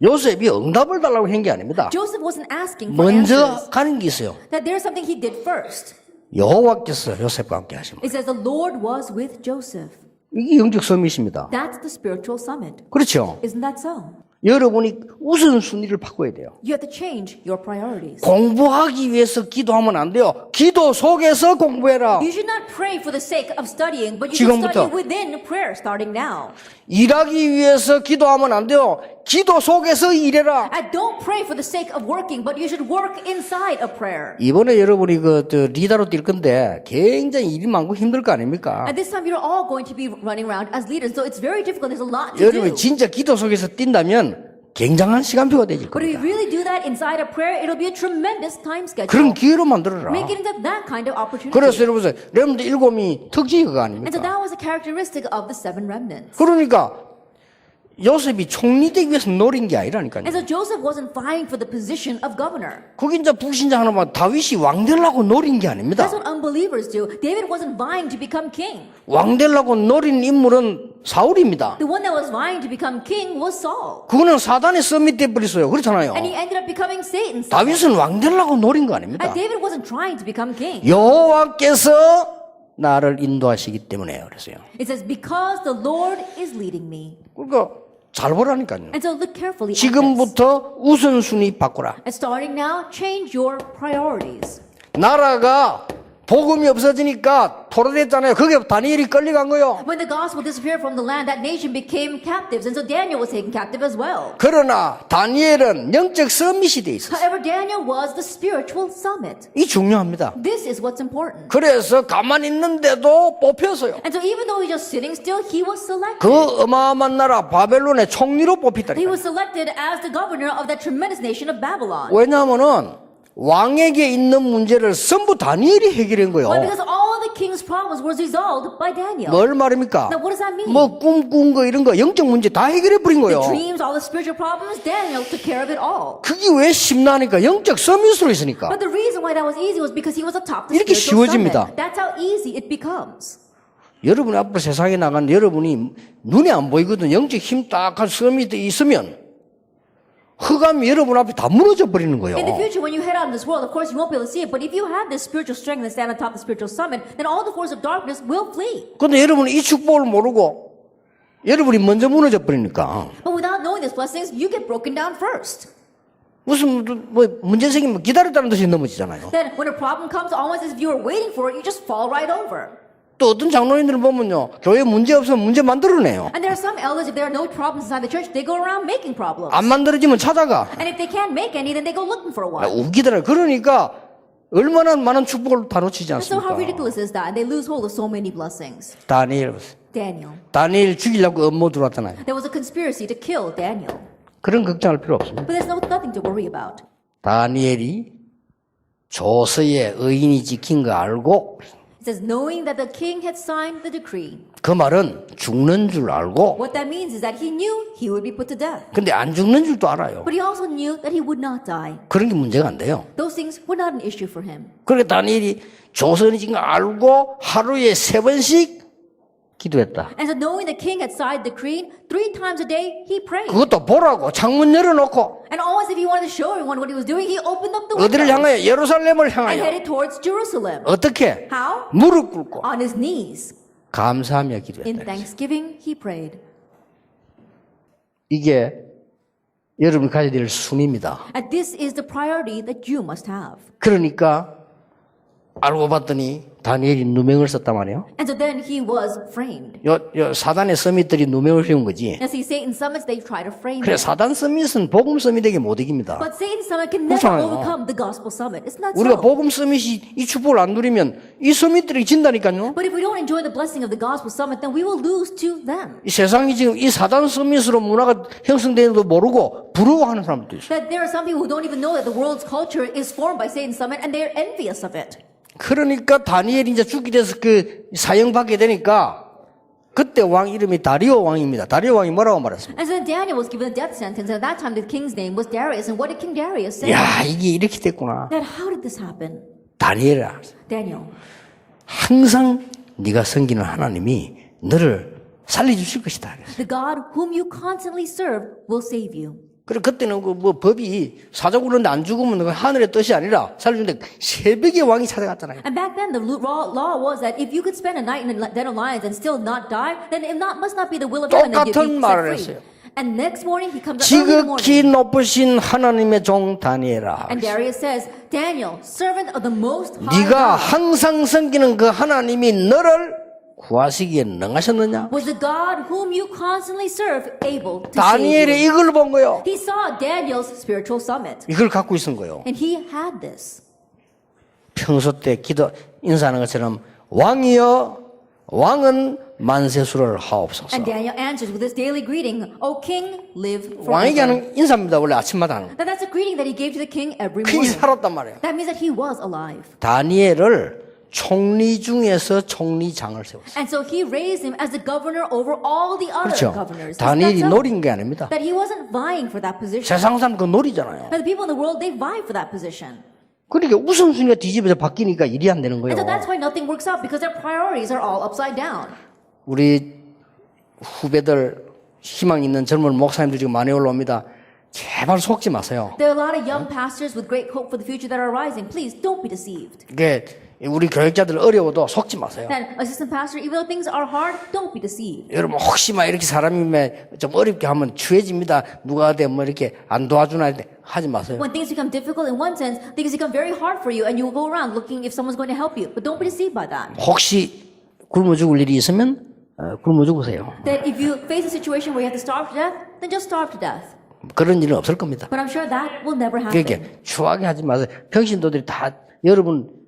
[SPEAKER 1] 요셉이 응답을 달라고 한 게 아닙니다.
[SPEAKER 2] Joseph wasn't asking for
[SPEAKER 1] 먼저
[SPEAKER 2] answers.
[SPEAKER 1] 가는 게 있어요.
[SPEAKER 2] That there's something he did first.
[SPEAKER 1] 여호와께서 요셉과 함께 하십니다.
[SPEAKER 2] It says the Lord was with Joseph.
[SPEAKER 1] 이게 영적 서밋입니다.
[SPEAKER 2] That's the spiritual summit.
[SPEAKER 1] 그렇죠.
[SPEAKER 2] Isn't that so?
[SPEAKER 1] 여러분이 우선순위를 바꿔야 돼요.
[SPEAKER 2] You have to change your priorities.
[SPEAKER 1] 공부하기 위해서 기도하면 안 돼요. 기도 속에서 공부해라.
[SPEAKER 2] You should not pray for the sake of studying, but you should
[SPEAKER 1] 지금부터.
[SPEAKER 2] study within prayer starting now.
[SPEAKER 1] 일하기 위해서 기도하면 안 돼요. 기도 속에서 일해라.
[SPEAKER 2] And don't pray for the sake of working, but you should work inside of prayer.
[SPEAKER 1] 이번에 여러분이 리더로 뛸 건데 굉장히 일이 많고 힘들 거 아닙니까?
[SPEAKER 2] And this time you're all going to be running around as leaders, so it's very difficult. There's a lot to do.
[SPEAKER 1] 여러분이 진짜 기도 속에서 뛴다면 굉장한 시간표가 되질
[SPEAKER 2] But if
[SPEAKER 1] 겁니다.
[SPEAKER 2] you really do that inside of prayer, it'll be a tremendous time schedule.
[SPEAKER 1] 그런 기회로 만들어라.
[SPEAKER 2] Make it into that kind of opportunity.
[SPEAKER 1] 그래서 여러분들 일곱이 특징이 그거
[SPEAKER 2] And so
[SPEAKER 1] 아닙니까?
[SPEAKER 2] that was a characteristic of the seven remnants.
[SPEAKER 1] 그러니까 요셉이 총리되기 위해서 노린 게 아니라니까요.
[SPEAKER 2] And so Joseph wasn't vying for the position of governor.
[SPEAKER 1] 그게 이제 불신자 하나만 다윗이 왕 되려고 노린 게 아닙니다.
[SPEAKER 2] That's what unbelievers do. David wasn't vying to become king.
[SPEAKER 1] 왕 되려고 노린 인물은 사울입니다.
[SPEAKER 2] The one that was vying to become king was Saul.
[SPEAKER 1] 그거는 사단의 썸밋 돼버렸어요. 그렇잖아요.
[SPEAKER 2] And he ended up becoming Satan's son.
[SPEAKER 1] 다윗은 왕 되려고 노린 거 아닙니다.
[SPEAKER 2] And David wasn't trying to become king.
[SPEAKER 1] 여호와께서 나를 인도하시기 때문에요. 그랬어요.
[SPEAKER 2] It says, because the Lord is leading me.
[SPEAKER 1] 그러니까 잘 보라니까요.
[SPEAKER 2] And so look carefully at this.
[SPEAKER 1] 지금부터 우선순위 바꾸라.
[SPEAKER 2] And starting now, change your priorities.
[SPEAKER 1] 나라가 복음이 없어지니까 토로됐잖아요. 그게 다니엘이 끌려간 거요.
[SPEAKER 2] When the gospel disappeared from the land, that nation became captives. And so Daniel was taken captive as well.
[SPEAKER 1] 그러나 다니엘은 영적 서밋이 돼 있었어요.
[SPEAKER 2] However, Daniel was the spiritual summit.
[SPEAKER 1] 이 중요합니다.
[SPEAKER 2] This is what's important.
[SPEAKER 1] 그래서 가만히 있는데도 뽑혔어요.
[SPEAKER 2] And so even though he's just sitting still, he was selected.
[SPEAKER 1] 그 어마어마한 나라 바벨론의 총리로
[SPEAKER 2] He
[SPEAKER 1] 뽑히다니까.
[SPEAKER 2] was selected as the governor of that tremendous nation of Babylon.
[SPEAKER 1] 왜냐하면은 왕에게 있는 문제를 전부 다니엘이 해결한 거예요.
[SPEAKER 2] Why? Because all the king's problems was resolved by Daniel.
[SPEAKER 1] 뭘 말입니까?
[SPEAKER 2] Now what does that mean?
[SPEAKER 1] 뭐 꿈꾼 거 이런 거 영적 문제 다 해결해 버린
[SPEAKER 2] The
[SPEAKER 1] 거예요.
[SPEAKER 2] dreams, all the spiritual problems, Daniel took care of it all.
[SPEAKER 1] 그게 왜 쉽나니까 영적 서밋으로 있으니까.
[SPEAKER 2] But the reason why that was easy was because he was atop the
[SPEAKER 1] 이렇게
[SPEAKER 2] spiritual
[SPEAKER 1] 쉬워집니다.
[SPEAKER 2] summit. That's how easy it becomes.
[SPEAKER 1] 여러분이 앞으로 세상에 나가는데 여러분이 눈에 안 보이거든. 영적 힘 딱한 서밋이 있으면 흑암이 여러분 앞에 다 무너져 버리는 거예요.
[SPEAKER 2] In the future, when you head out in this world, of course, you won't be able to see it. But if you have this spiritual strength and stand on top of the spiritual summit, then all the force of darkness will flee.
[SPEAKER 1] 근데 여러분이 이 축복을 모르고 여러분이 먼저 무너져 버리니까
[SPEAKER 2] But without knowing these blessings, you get broken down first.
[SPEAKER 1] 무슨 뭐 문제 생기면 기다렸다는 듯이 넘어지잖아요.
[SPEAKER 2] Then when a problem comes, almost as if you were waiting for it, you just fall right over.
[SPEAKER 1] 또 어떤 장로님들을 보면요, 교회 문제 없으면 문제 만들어내요.
[SPEAKER 2] And there are some elders, if there are no problems inside the church, they go around making problems.
[SPEAKER 1] 안 만들어지면 찾아가.
[SPEAKER 2] And if they can't make any, then they go looking for one.
[SPEAKER 1] 웃기더라. 그러니까 얼마나 많은 축복을 다 놓치지
[SPEAKER 2] And so how
[SPEAKER 1] 않습니까?
[SPEAKER 2] ridiculous is that? And they lose hold of so many blessings.
[SPEAKER 1] 다니엘,
[SPEAKER 2] Daniel.
[SPEAKER 1] 다니엘 죽이려고 음모 들어왔잖아요.
[SPEAKER 2] There was a conspiracy to kill Daniel.
[SPEAKER 1] 그런 걱정할 필요 없습니다.
[SPEAKER 2] But there's nothing to worry about.
[SPEAKER 1] 다니엘이 조서의 의인이 지킨 거 알고
[SPEAKER 2] It says, knowing that the king had signed the decree.
[SPEAKER 1] 그 말은 죽는 줄 알고
[SPEAKER 2] What that means is that he knew he would be put to death.
[SPEAKER 1] 근데 안 죽는 줄도 알아요.
[SPEAKER 2] But he also knew that he would not die.
[SPEAKER 1] 그런 게 문제가 안 돼요.
[SPEAKER 2] Those things were not an issue for him.
[SPEAKER 1] 그러니까 다니엘이 조선이 지금 알고 하루에 3번씩 기도했다.
[SPEAKER 2] And so knowing the king had signed the decree, 3 times a day he prayed.
[SPEAKER 1] 그것도 보라고 창문 열어놓고
[SPEAKER 2] And almost if he wanted to show everyone what he was doing, he opened up the
[SPEAKER 1] 어디를
[SPEAKER 2] windows
[SPEAKER 1] 향하여? 예루살렘을
[SPEAKER 2] and
[SPEAKER 1] 향하여.
[SPEAKER 2] headed towards Jerusalem.
[SPEAKER 1] 어떻게?
[SPEAKER 2] How?
[SPEAKER 1] 무릎 꿇고
[SPEAKER 2] On his knees.
[SPEAKER 1] 감사하며
[SPEAKER 2] In
[SPEAKER 1] 기도했다.
[SPEAKER 2] thanksgiving, he prayed.
[SPEAKER 1] 이게 여러분이 가져야 될 순위입니다.
[SPEAKER 2] And this is the priority that you must have.
[SPEAKER 1] 그러니까 알고 봤더니 다니엘이 누명을 썼단 말이에요.
[SPEAKER 2] And so then he was framed.
[SPEAKER 1] 요 사단의 서밋들이 누명을 씌운 거지.
[SPEAKER 2] Now see, Satan's summits, they try to frame
[SPEAKER 1] 그래
[SPEAKER 2] him.
[SPEAKER 1] 사단 서밋은 복음 서밋에게 못 이깁니다.
[SPEAKER 2] But Satan's summit can never
[SPEAKER 1] 그렇잖아요.
[SPEAKER 2] overcome the gospel summit. It's not
[SPEAKER 1] 우리가
[SPEAKER 2] so.
[SPEAKER 1] 복음 서밋이 이 축복을 안 누리면 이 서밋들이 진다니까요.
[SPEAKER 2] But if we don't enjoy the blessing of the gospel summit, then we will lose to them.
[SPEAKER 1] 이 세상이 지금 이 사단 서밋으로 문화가 형성되는지도 모르고 부러워하는 사람들도 있어요.
[SPEAKER 2] That there are some people who don't even know that the world's culture is formed by Satan's summit and they're envious of it.
[SPEAKER 1] 그러니까 다니엘이 이제 죽게 돼서 그 사형받게 되니까 그때 왕 이름이 다리오 왕입니다. 다리오 왕이 뭐라고 말했습니까?
[SPEAKER 2] And so then Daniel was given a death sentence. And at that time, the king's name was Darius. And what did King Darius say?
[SPEAKER 1] 야 이게 이렇게 됐구나.
[SPEAKER 2] That how did this happen?
[SPEAKER 1] 다니엘아
[SPEAKER 2] Daniel,
[SPEAKER 1] 항상 네가 섬기는 하나님이 너를 살려주실 것이다.
[SPEAKER 2] the God whom you constantly serve will save you.
[SPEAKER 1] 그래 그때는 그 뭐 법이 사자 굴는데 안 죽으면 그 하늘의 뜻이 아니라 살려주는데 새벽에 왕이 찾아갔잖아요.
[SPEAKER 2] And back then, the law was that if you could spend a night in a den of lions and still not die, then it must not be the will of heaven that you
[SPEAKER 1] 똑같은
[SPEAKER 2] be
[SPEAKER 1] 말을
[SPEAKER 2] set free.
[SPEAKER 1] 했어요.
[SPEAKER 2] And next morning, he comes up early in the
[SPEAKER 1] 지극히
[SPEAKER 2] morning.
[SPEAKER 1] 높으신 하나님의 종 다니엘아.
[SPEAKER 2] And Darius says, Daniel, servant of the most high
[SPEAKER 1] 네가
[SPEAKER 2] God,
[SPEAKER 1] 항상 섬기는 그 하나님이 너를 구하시기에 능하셨느냐?
[SPEAKER 2] was the God whom you constantly serve able to save
[SPEAKER 1] 다니엘이
[SPEAKER 2] you?
[SPEAKER 1] 이걸 본 거예요.
[SPEAKER 2] He saw Daniel's spiritual summit.
[SPEAKER 1] 이걸 갖고 있은 거예요.
[SPEAKER 2] And he had this.
[SPEAKER 1] 평소 때 기도 인사하는 것처럼 왕이여 왕은 만세수를 하옵소서.
[SPEAKER 2] And Daniel answers with his daily greeting, O king, live
[SPEAKER 1] 왕에게
[SPEAKER 2] forever.
[SPEAKER 1] 하는 인사입니다. 원래 아침마다 하는 거.
[SPEAKER 2] Now that's a greeting that he gave to the king every
[SPEAKER 1] 그게
[SPEAKER 2] morning.
[SPEAKER 1] 살았단 말이에요.
[SPEAKER 2] That means that he was alive.
[SPEAKER 1] 다니엘을 총리 중에서 총리장을 세웠어요.
[SPEAKER 2] And so he raised him as the governor over all the other
[SPEAKER 1] 그렇죠.
[SPEAKER 2] governors.
[SPEAKER 1] 다니엘이
[SPEAKER 2] Isn't that so?
[SPEAKER 1] 노린 게 아닙니다.
[SPEAKER 2] That he wasn't vying for that position.
[SPEAKER 1] 세상 사람 그거 노리잖아요.
[SPEAKER 2] But the people in the world, they vie for that position.
[SPEAKER 1] 그러니까 우선순위가 뒤집어서 바뀌니까 일이 안 되는 거예요.
[SPEAKER 2] And so that's why nothing works out because their priorities are all upside down.
[SPEAKER 1] 우리 후배들 희망 있는 젊은 목사님들 지금 많이 올라옵니다. 제발 속지 마세요.
[SPEAKER 2] There are a lot of young pastors with great hope for the future that are rising. Please don't be deceived.
[SPEAKER 1] 이게 우리 교육자들 어려워도 속지 마세요.
[SPEAKER 2] That assistant pastor, even though things are hard, don't be deceived.
[SPEAKER 1] 여러분 혹시 막 이렇게 사람이 좀 어렵게 하면 추해집니다. 누가 돼 뭐 이렇게 안 도와주나 이렇게 하지 마세요.
[SPEAKER 2] When things become difficult in one sense, things become very hard for you and you will go around looking if someone's going to help you. But don't be deceived by that.
[SPEAKER 1] 혹시 굶어 죽을 일이 있으면 굶어 죽으세요.
[SPEAKER 2] That if you face a situation where you have to starve to death, then just starve to death.
[SPEAKER 1] 그런 일은 없을 겁니다.
[SPEAKER 2] But I'm sure that will never happen.
[SPEAKER 1] 그렇게 추하게 하지 마세요. 평신도들이 다 여러분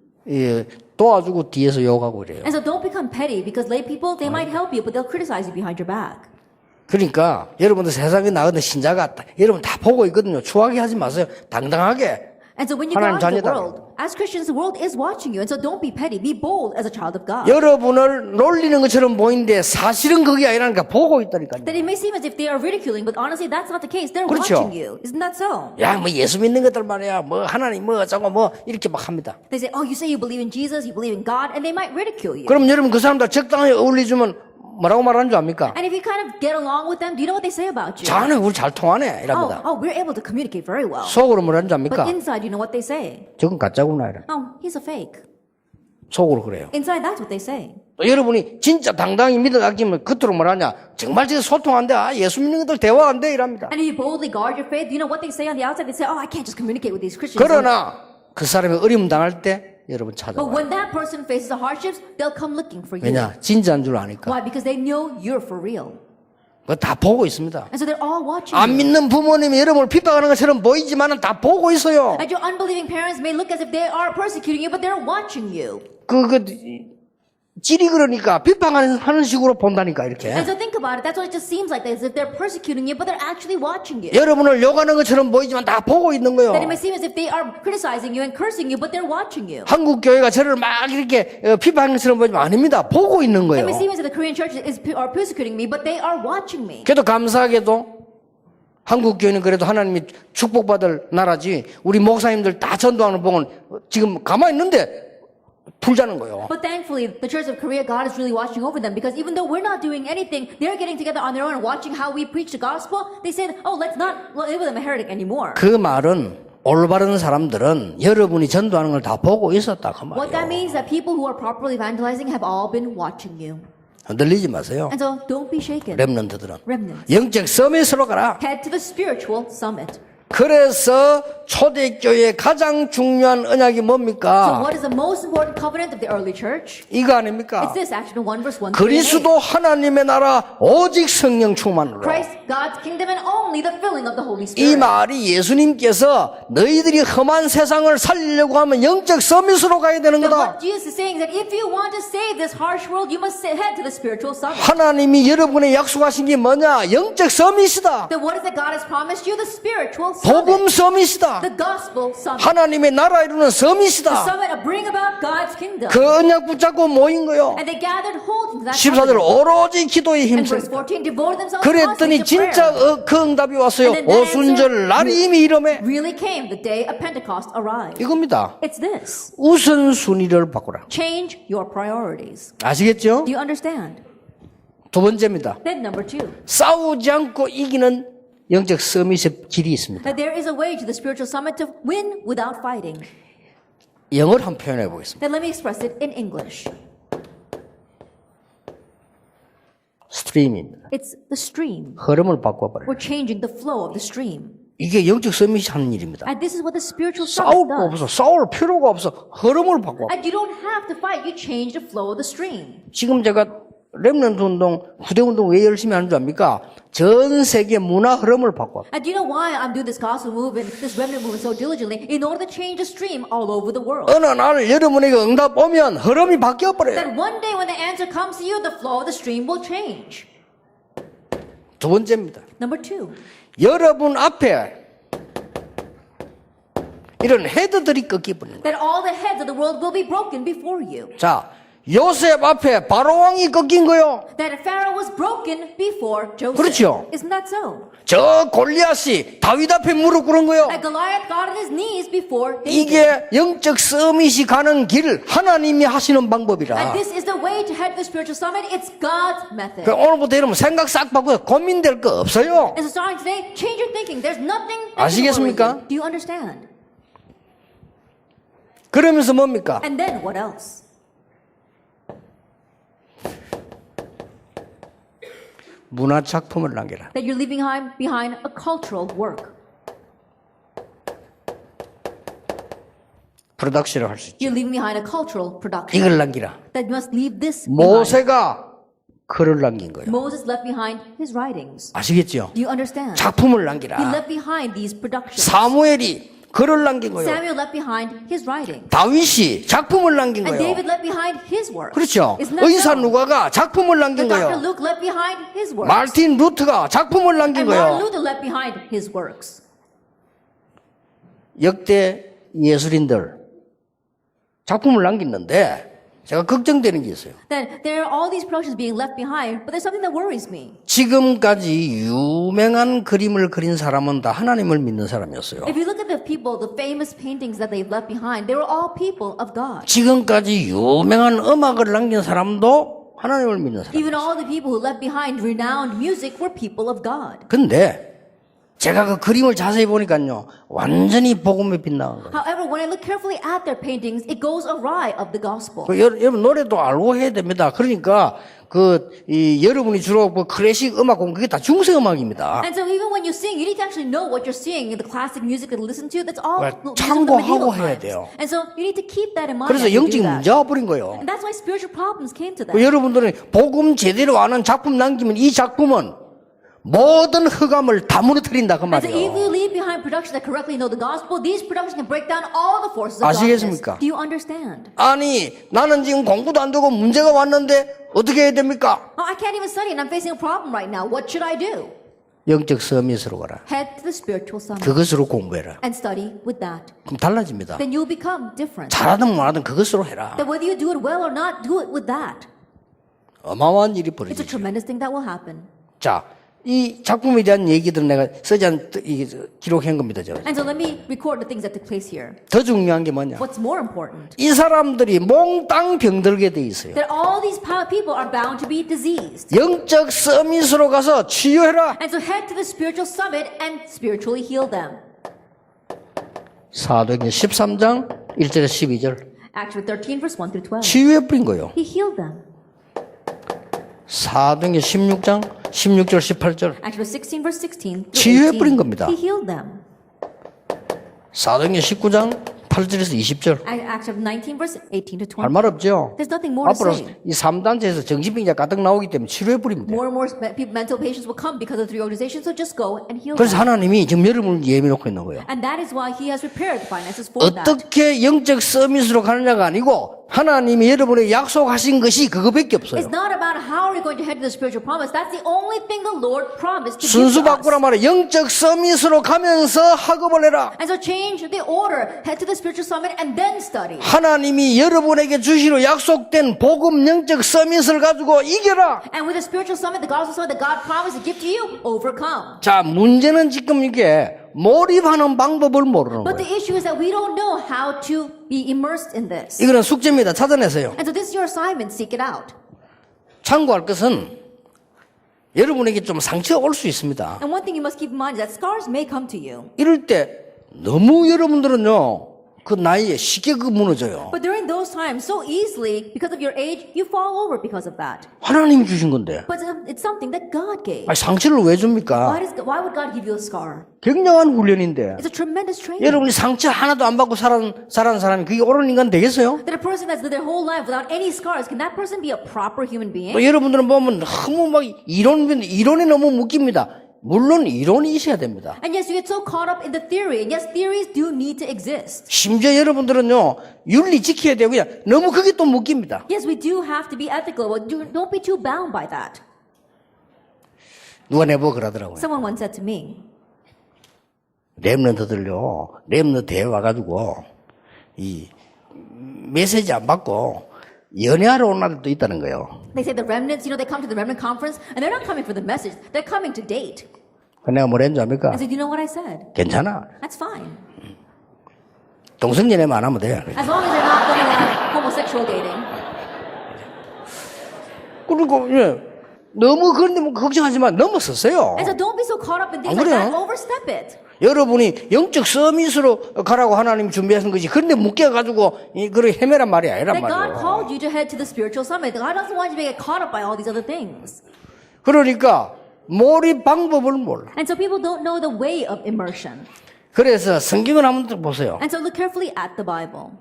[SPEAKER 1] 도와주고 뒤에서 욕하고 그래요.
[SPEAKER 2] And so don't become petty because lay people, they might help you, but they'll criticize you behind your back.
[SPEAKER 1] 그러니까 여러분들 세상에 나가는 신자가 여러분 다 보고 있거든요. 추하게 하지 마세요. 당당하게.
[SPEAKER 2] And so when you go
[SPEAKER 1] 하나님
[SPEAKER 2] out into the
[SPEAKER 1] 자녀다.
[SPEAKER 2] world, as Christians, the world is watching you. And so don't be petty. Be bold as a child of God.
[SPEAKER 1] 여러분을 놀리는 것처럼 보이는데 사실은 그게 아니라니까 보고 있다니까요.
[SPEAKER 2] That it may seem as if they are ridiculing, but honestly, that's not the case. They're
[SPEAKER 1] 그렇죠.
[SPEAKER 2] watching you. Isn't that so?
[SPEAKER 1] 야, 뭐 예수 믿는 것들 말이야. 뭐 하나님 뭐 어쩌고 뭐 이렇게 막 합니다.
[SPEAKER 2] They say, oh, you say you believe in Jesus, you believe in God, and they might ridicule you.
[SPEAKER 1] 그럼 여러분 그 사람들 적당히 어울리주면 뭐라고 말하는 줄 압니까?
[SPEAKER 2] And if you kind of get along with them, do you know what they say about you?
[SPEAKER 1] 자네 우리 잘 통하네 이랍니다.
[SPEAKER 2] We're able to communicate very well.
[SPEAKER 1] 속으로 뭐라는 줄 압니까?
[SPEAKER 2] But inside, you know what they say?
[SPEAKER 1] 저건 가짜구나 이래.
[SPEAKER 2] Oh, he's a fake.
[SPEAKER 1] 속으로 그래요.
[SPEAKER 2] Inside, that's what they say.
[SPEAKER 1] 또 여러분이 진짜 당당히 믿어 맡기면 겉으로 뭐라냐? 정말 저 소통 안 돼. 아, 예수 믿는 것들 대화 안 돼 이랍니다.
[SPEAKER 2] And if you boldly guard your faith, do you know what they say on the outside? They say, oh, I can't just communicate with these Christians.
[SPEAKER 1] 그러나 그 사람이 어려움 당할 때 여러분
[SPEAKER 2] But
[SPEAKER 1] 찾아와요.
[SPEAKER 2] when that person faces the hardships, they'll come looking for you.
[SPEAKER 1] 왜냐? 진짜인 줄 아니까.
[SPEAKER 2] Why? Because they know you're for real.
[SPEAKER 1] 그거 다 보고 있습니다.
[SPEAKER 2] And so they're all watching
[SPEAKER 1] 안
[SPEAKER 2] you.
[SPEAKER 1] 믿는 부모님이 여러분을 핍박하는 것처럼 보이지만은 다 보고 있어요.
[SPEAKER 2] And your unbelieving parents may look as if they are persecuting you, but they're watching you.
[SPEAKER 1] 찌리 그러니까 비판하는 식으로 본다니까 이렇게.
[SPEAKER 2] And so think about it. That's what it just seems like. As if they're persecuting you, but they're actually watching you.
[SPEAKER 1] 여러분을 욕하는 것처럼 보이지만 다 보고 있는 거예요.
[SPEAKER 2] That it may seem as if they are criticizing you and cursing you, but they're watching you.
[SPEAKER 1] 한국 교회가 저를 막 이렇게 비판하는 것처럼 보이지만 아닙니다. 보고 있는
[SPEAKER 2] It
[SPEAKER 1] 거예요.
[SPEAKER 2] may seem as if the Korean church are persecuting me, but they are watching me.
[SPEAKER 1] 그래도 감사하게도 한국 교회는 그래도 하나님이 축복받을 나라지 우리 목사님들 다 전도하는 복은 지금 가만히 있는데 풀자는 거예요.
[SPEAKER 2] But thankfully, the Church of Korea, God is really watching over them because even though we're not doing anything, they're getting together on their own and watching how we preach the gospel. They said, oh, let's not label them a heretic anymore.
[SPEAKER 1] 그 말은 올바른 사람들은 여러분이 전도하는 걸 다 보고 있었다 그
[SPEAKER 2] What that
[SPEAKER 1] 말이에요.
[SPEAKER 2] means is that people who are properly evangelizing have all been watching you.
[SPEAKER 1] 흔들리지 마세요.
[SPEAKER 2] And so don't be shaken.
[SPEAKER 1] 렘넌트들은
[SPEAKER 2] Remnants.
[SPEAKER 1] 영적 서밋으로 가라.
[SPEAKER 2] Head to the spiritual summit.
[SPEAKER 1] 그래서 초대교회의 가장 중요한 언약이
[SPEAKER 2] So
[SPEAKER 1] 뭡니까?
[SPEAKER 2] what is the most important covenant of the early church?
[SPEAKER 1] 이거 아닙니까?
[SPEAKER 2] It's this, Acts 1 verse 1 through 8.
[SPEAKER 1] 그리스도 하나님의 나라 오직 성령 충만으로.
[SPEAKER 2] Christ, God's kingdom, and only the filling of the Holy
[SPEAKER 1] 이
[SPEAKER 2] Spirit.
[SPEAKER 1] 말이 예수님께서 너희들이 험한 세상을 살리려고 하면 영적 서밋으로 가야 되는
[SPEAKER 2] But
[SPEAKER 1] 거다.
[SPEAKER 2] what Jesus is saying is that if you want to save this harsh world, you must head to the spiritual summit.
[SPEAKER 1] 하나님이 여러분의 약속하신 게 뭐냐? 영적 서밋이다.
[SPEAKER 2] Then what is it God has promised you? The spiritual
[SPEAKER 1] 복음
[SPEAKER 2] summit.
[SPEAKER 1] 서밋이다.
[SPEAKER 2] The gospel summit.
[SPEAKER 1] 하나님의 나라 이루는
[SPEAKER 2] The
[SPEAKER 1] 서밋이다.
[SPEAKER 2] summit of bring about God's kingdom.
[SPEAKER 1] 그 언약 붙잡고 모인 거요.
[SPEAKER 2] And they gathered hold into that
[SPEAKER 1] 14절
[SPEAKER 2] covenant.
[SPEAKER 1] 오로지 기도에
[SPEAKER 2] And verse
[SPEAKER 1] 힘써.
[SPEAKER 2] 14, devoted themselves
[SPEAKER 1] 그랬더니
[SPEAKER 2] constantly to
[SPEAKER 1] 진짜
[SPEAKER 2] prayer.
[SPEAKER 1] 그 응답이 왔어요.
[SPEAKER 2] And then that
[SPEAKER 1] 오순절 날이 이미 이름에
[SPEAKER 2] Really came the day of Pentecost arrived.
[SPEAKER 1] 이겁니다.
[SPEAKER 2] It's this.
[SPEAKER 1] 우선순위를 바꾸라.
[SPEAKER 2] Change your priorities.
[SPEAKER 1] 아시겠죠?
[SPEAKER 2] Do you understand?
[SPEAKER 1] 두 번째입니다.
[SPEAKER 2] Then number 2.
[SPEAKER 1] 싸우지 않고 이기는 영적 서밋의 길이 있습니다.
[SPEAKER 2] That there is a way to the spiritual summit to win without fighting.
[SPEAKER 1] 영어로 한번 표현해 보겠습니다.
[SPEAKER 2] Then let me express it in English.
[SPEAKER 1] 스트림입니다.
[SPEAKER 2] It's the stream.
[SPEAKER 1] 흐름을 바꿔버려요.
[SPEAKER 2] We're changing the flow of the stream.
[SPEAKER 1] 이게 영적 서밋이 하는 일입니다.
[SPEAKER 2] And this is what the spiritual
[SPEAKER 1] 싸울
[SPEAKER 2] summit
[SPEAKER 1] 거
[SPEAKER 2] does.
[SPEAKER 1] 없어. 싸울 필요가 없어. 흐름을 바꿔.
[SPEAKER 2] And you don't have to fight. You change the flow of the stream.
[SPEAKER 1] 지금 제가 렘넌트 운동, 후대 운동 왜 열심히 하는 줄 압니까? 전 세계 문화 흐름을 바꿔.
[SPEAKER 2] And do you know why I'm doing this gospel movement, this remnant movement so diligently? In order to change the stream all over the world.
[SPEAKER 1] 어느 날 여러분에게 응답 오면 흐름이 바뀌어버려요.
[SPEAKER 2] That one day when the answer comes to you, the flow of the stream will change.
[SPEAKER 1] 두 번째입니다.
[SPEAKER 2] Number 2.
[SPEAKER 1] 여러분 앞에 이런 헤드들이 꺾여버립니다.
[SPEAKER 2] That all the heads of the world will be broken before you.
[SPEAKER 1] 자, 요셉 앞에 바로왕이 꺾인 거요.
[SPEAKER 2] That Pharaoh was broken before Joseph.
[SPEAKER 1] 그렇죠.
[SPEAKER 2] Isn't that so?
[SPEAKER 1] 저 골리앗이 다윗 앞에 무릎 꿇은 거요.
[SPEAKER 2] That Goliath got on his knees before David.
[SPEAKER 1] 이게 영적 서밋이 가는 길, 하나님이 하시는 방법이라.
[SPEAKER 2] And this is the way to head to the spiritual summit. It's God's method.
[SPEAKER 1] 그 오늘부터 여러분 생각 싹 바꾸어 고민될 거 없어요.
[SPEAKER 2] And so starting today, change your thinking. There's nothing that can worry
[SPEAKER 1] 아시겠습니까?
[SPEAKER 2] you. Do you understand?
[SPEAKER 1] 그러면서 뭡니까?
[SPEAKER 2] And then what else?
[SPEAKER 1] 문화 작품을 남겨라.
[SPEAKER 2] That you're leaving behind a cultural work.
[SPEAKER 1] 프로덕션을 할 수 있죠.
[SPEAKER 2] You're leaving behind a cultural production.
[SPEAKER 1] 이걸 남기라.
[SPEAKER 2] That you must leave this behind.
[SPEAKER 1] 모세가 글을 남긴 거예요.
[SPEAKER 2] Moses left behind his writings.
[SPEAKER 1] 아시겠죠?
[SPEAKER 2] Do you understand?
[SPEAKER 1] 작품을
[SPEAKER 2] He
[SPEAKER 1] 남기라.
[SPEAKER 2] left behind these productions.
[SPEAKER 1] 사무엘이 글을 남긴 거예요.
[SPEAKER 2] Samuel left behind his writings.
[SPEAKER 1] 다윗이 작품을 남긴
[SPEAKER 2] And
[SPEAKER 1] 거예요.
[SPEAKER 2] David left behind his works.
[SPEAKER 1] 그렇죠.
[SPEAKER 2] Isn't that
[SPEAKER 1] 의사
[SPEAKER 2] so?
[SPEAKER 1] 누가가 작품을 남긴
[SPEAKER 2] But Dr.
[SPEAKER 1] 거예요.
[SPEAKER 2] Luke left behind his works.
[SPEAKER 1] 마르틴 루트가 작품을 남긴
[SPEAKER 2] And Martin
[SPEAKER 1] 거예요.
[SPEAKER 2] Luther left behind his works.
[SPEAKER 1] 역대 예술인들 작품을 남겼는데 제가 걱정되는 게 있어요.
[SPEAKER 2] That there are all these productions being left behind, but there's something that worries me.
[SPEAKER 1] 지금까지 유명한 그림을 그린 사람은 다 하나님을 믿는 사람이었어요.
[SPEAKER 2] If you look at the people, the famous paintings that they've left behind, they were all people of God.
[SPEAKER 1] 지금까지 유명한 음악을 남긴 사람도 하나님을 믿는 사람.
[SPEAKER 2] Even all the people who left behind renowned music were people of God.
[SPEAKER 1] 근데 제가 그 그림을 자세히 보니까요, 완전히 복음에 빗나간 거예요.
[SPEAKER 2] However, when I look carefully at their paintings, it goes awry of the gospel.
[SPEAKER 1] 여러분 노래도 알고 해야 됩니다. 그러니까 여러분이 주로 뭐 클래식 음악 공부 그게 다 중세 음악입니다.
[SPEAKER 2] And so even when you sing, you need to actually know what you're seeing in the classic music that you listen to. That's all
[SPEAKER 1] 네,
[SPEAKER 2] music from the medieval
[SPEAKER 1] 참고하고 해야
[SPEAKER 2] times.
[SPEAKER 1] 돼요.
[SPEAKER 2] And so you need to keep that in mind.
[SPEAKER 1] 그래서
[SPEAKER 2] as you
[SPEAKER 1] 영적
[SPEAKER 2] do that.
[SPEAKER 1] 문제가 버린 거예요.
[SPEAKER 2] And that's why spiritual problems came to that.
[SPEAKER 1] 여러분들은 복음 제대로 아는 작품 남기면 이 작품은 모든 흑암을 다 무너뜨린다 그
[SPEAKER 2] And so if
[SPEAKER 1] 말이에요.
[SPEAKER 2] you leave behind production that correctly know the gospel, these productions can break down all the forces of
[SPEAKER 1] 아시겠습니까?
[SPEAKER 2] darkness. Do you understand?
[SPEAKER 1] 아니 나는 지금 공부도 안 되고 문제가 왔는데 어떻게 해야 됩니까?
[SPEAKER 2] Oh, I can't even study and I'm facing a problem right now. What should I do?
[SPEAKER 1] 영적 서밋으로 가라.
[SPEAKER 2] Head to the spiritual summit
[SPEAKER 1] 그것으로 공부해라.
[SPEAKER 2] and study with that.
[SPEAKER 1] 그럼 달라집니다.
[SPEAKER 2] Then you'll become different.
[SPEAKER 1] 잘하든 못하든 그것으로 해라.
[SPEAKER 2] That whether you do it well or not, do it with that.
[SPEAKER 1] 어마어마한 일이
[SPEAKER 2] It's a
[SPEAKER 1] 벌어지죠.
[SPEAKER 2] tremendous thing that will happen.
[SPEAKER 1] 자, 이 작품에 대한 얘기들은 내가 쓰지 않은 기록한 겁니다. 저.
[SPEAKER 2] And so let me record the things that took place here.
[SPEAKER 1] 더 중요한 게 뭐냐?
[SPEAKER 2] What's more important?
[SPEAKER 1] 이 사람들이 몽땅 병들게 돼 있어요.
[SPEAKER 2] That all these people are bound to be diseased.
[SPEAKER 1] 영적 서밋으로 가서 치유해라.
[SPEAKER 2] And so head to the spiritual summit and spiritually heal them.
[SPEAKER 1] 사도행전 13장 1절에서 12절.
[SPEAKER 2] Acts 13 verse 1 through 12.
[SPEAKER 1] 치유해버린 거예요.
[SPEAKER 2] He healed them.
[SPEAKER 1] 사도행전 16장 16절 18절.
[SPEAKER 2] Acts 16 verse 16 through
[SPEAKER 1] 치유해버린
[SPEAKER 2] 18.
[SPEAKER 1] 겁니다.
[SPEAKER 2] He healed them.
[SPEAKER 1] 사도행전 19장 8절에서 20절.
[SPEAKER 2] Acts 19 verse 18 to 20.
[SPEAKER 1] 할 말 없죠?
[SPEAKER 2] There's nothing more to
[SPEAKER 1] 앞으로
[SPEAKER 2] say.
[SPEAKER 1] 이 3단체에서 정신병자 가득 나오기 때문에 치료해버리면 돼요.
[SPEAKER 2] More and more mental patients will come because of the three organizations, so just go and heal
[SPEAKER 1] 그래서
[SPEAKER 2] them.
[SPEAKER 1] 하나님이 지금 여러분을 예매놓고 있는 거예요.
[SPEAKER 2] And that is why he has prepared the finances for that.
[SPEAKER 1] 어떻게 영적 서밋으로 가느냐가 아니고 하나님이 여러분에게 약속하신 것이 그거밖에
[SPEAKER 2] It's
[SPEAKER 1] 없어요.
[SPEAKER 2] not about how are we going to head to the spiritual promise. That's the only thing the Lord promised to give
[SPEAKER 1] 순수
[SPEAKER 2] to us.
[SPEAKER 1] 바꾸란 말이에요. 영적 서밋으로 가면서 학업을 해라.
[SPEAKER 2] And so change the order. Head to the spiritual summit and then study.
[SPEAKER 1] 하나님이 여러분에게 주시로 약속된 복음 영적 서밋을 가지고 이겨라.
[SPEAKER 2] And with the spiritual summit, the gospel summit that God promised to give to you, overcome.
[SPEAKER 1] 자, 문제는 지금 이게 몰입하는 방법을 모르는
[SPEAKER 2] But
[SPEAKER 1] 거예요.
[SPEAKER 2] the issue is that we don't know how to be immersed in this.
[SPEAKER 1] 이거는 숙제입니다. 찾아내세요.
[SPEAKER 2] And so this is your assignment. Seek it out.
[SPEAKER 1] 참고할 것은 여러분에게 좀 상처가 올 수 있습니다.
[SPEAKER 2] And one thing you must keep in mind is that scars may come to you.
[SPEAKER 1] 이럴 때 너무 여러분들은요, 그 나이에 쉽게 그 무너져요.
[SPEAKER 2] But during those times, so easily, because of your age, you fall over because of that.
[SPEAKER 1] 하나님이 주신 건데.
[SPEAKER 2] But it's something that God gave.
[SPEAKER 1] 아니, 상처를 왜 줍니까?
[SPEAKER 2] Why would God give you a scar?
[SPEAKER 1] 굉장한 훈련인데.
[SPEAKER 2] It's a tremendous training.
[SPEAKER 1] 여러분이 상처 하나도 안 받고 살아는 사람이 그게 옳은 인간 되겠어요?
[SPEAKER 2] That a person that's lived their whole life without any scars, can that person be a proper human being?
[SPEAKER 1] 또 여러분들은 보면 너무 막 이론이 너무 묶입니다. 물론 이론이 있어야 됩니다.
[SPEAKER 2] And yes, you get so caught up in the theory. And yes, theories do need to exist.
[SPEAKER 1] 심지어 여러분들은요, 윤리 지켜야 되고요. 너무 그게 또 묶입니다.
[SPEAKER 2] Yes, we do have to be ethical, but don't be too bound by that.
[SPEAKER 1] 누가 내보고 그러더라고요.
[SPEAKER 2] Someone once said to me,
[SPEAKER 1] 랩런트에 와가지고, 이, 메시지 안 받고, 연애하러 온 날도 있다는 거예요.
[SPEAKER 2] they say the remnants, they come to the remnant conference, and they're not coming for the message. They're coming to date.
[SPEAKER 1] 내가 뭐랬는지 압니까?
[SPEAKER 2] I said, you know what I said?
[SPEAKER 1] 괜찮아.
[SPEAKER 2] That's fine.
[SPEAKER 1] 동성연애만 안 하면 돼.
[SPEAKER 2] As long as they're not going to have homosexual dating.
[SPEAKER 1] 그리고, 예, 너무 그런데 뭐 걱정하지만 넘어섰어요.
[SPEAKER 2] And so don't be so caught up in things
[SPEAKER 1] 안
[SPEAKER 2] like that.
[SPEAKER 1] 그래요?
[SPEAKER 2] Overstep it.
[SPEAKER 1] 여러분이 영적 서밋으로 가라고 하나님 준비하신 것이 그런데 묶여가지고 그걸 헤매란 말이 아니란
[SPEAKER 2] That God
[SPEAKER 1] 말이에요.
[SPEAKER 2] called you to head to the spiritual summit. God doesn't want you to get caught up by all these other things.
[SPEAKER 1] 그러니까 몰입 방법을 몰라.
[SPEAKER 2] And so people don't know the way of immersion.
[SPEAKER 1] 그래서 성경을 한번 보세요.
[SPEAKER 2] And so look carefully at the Bible.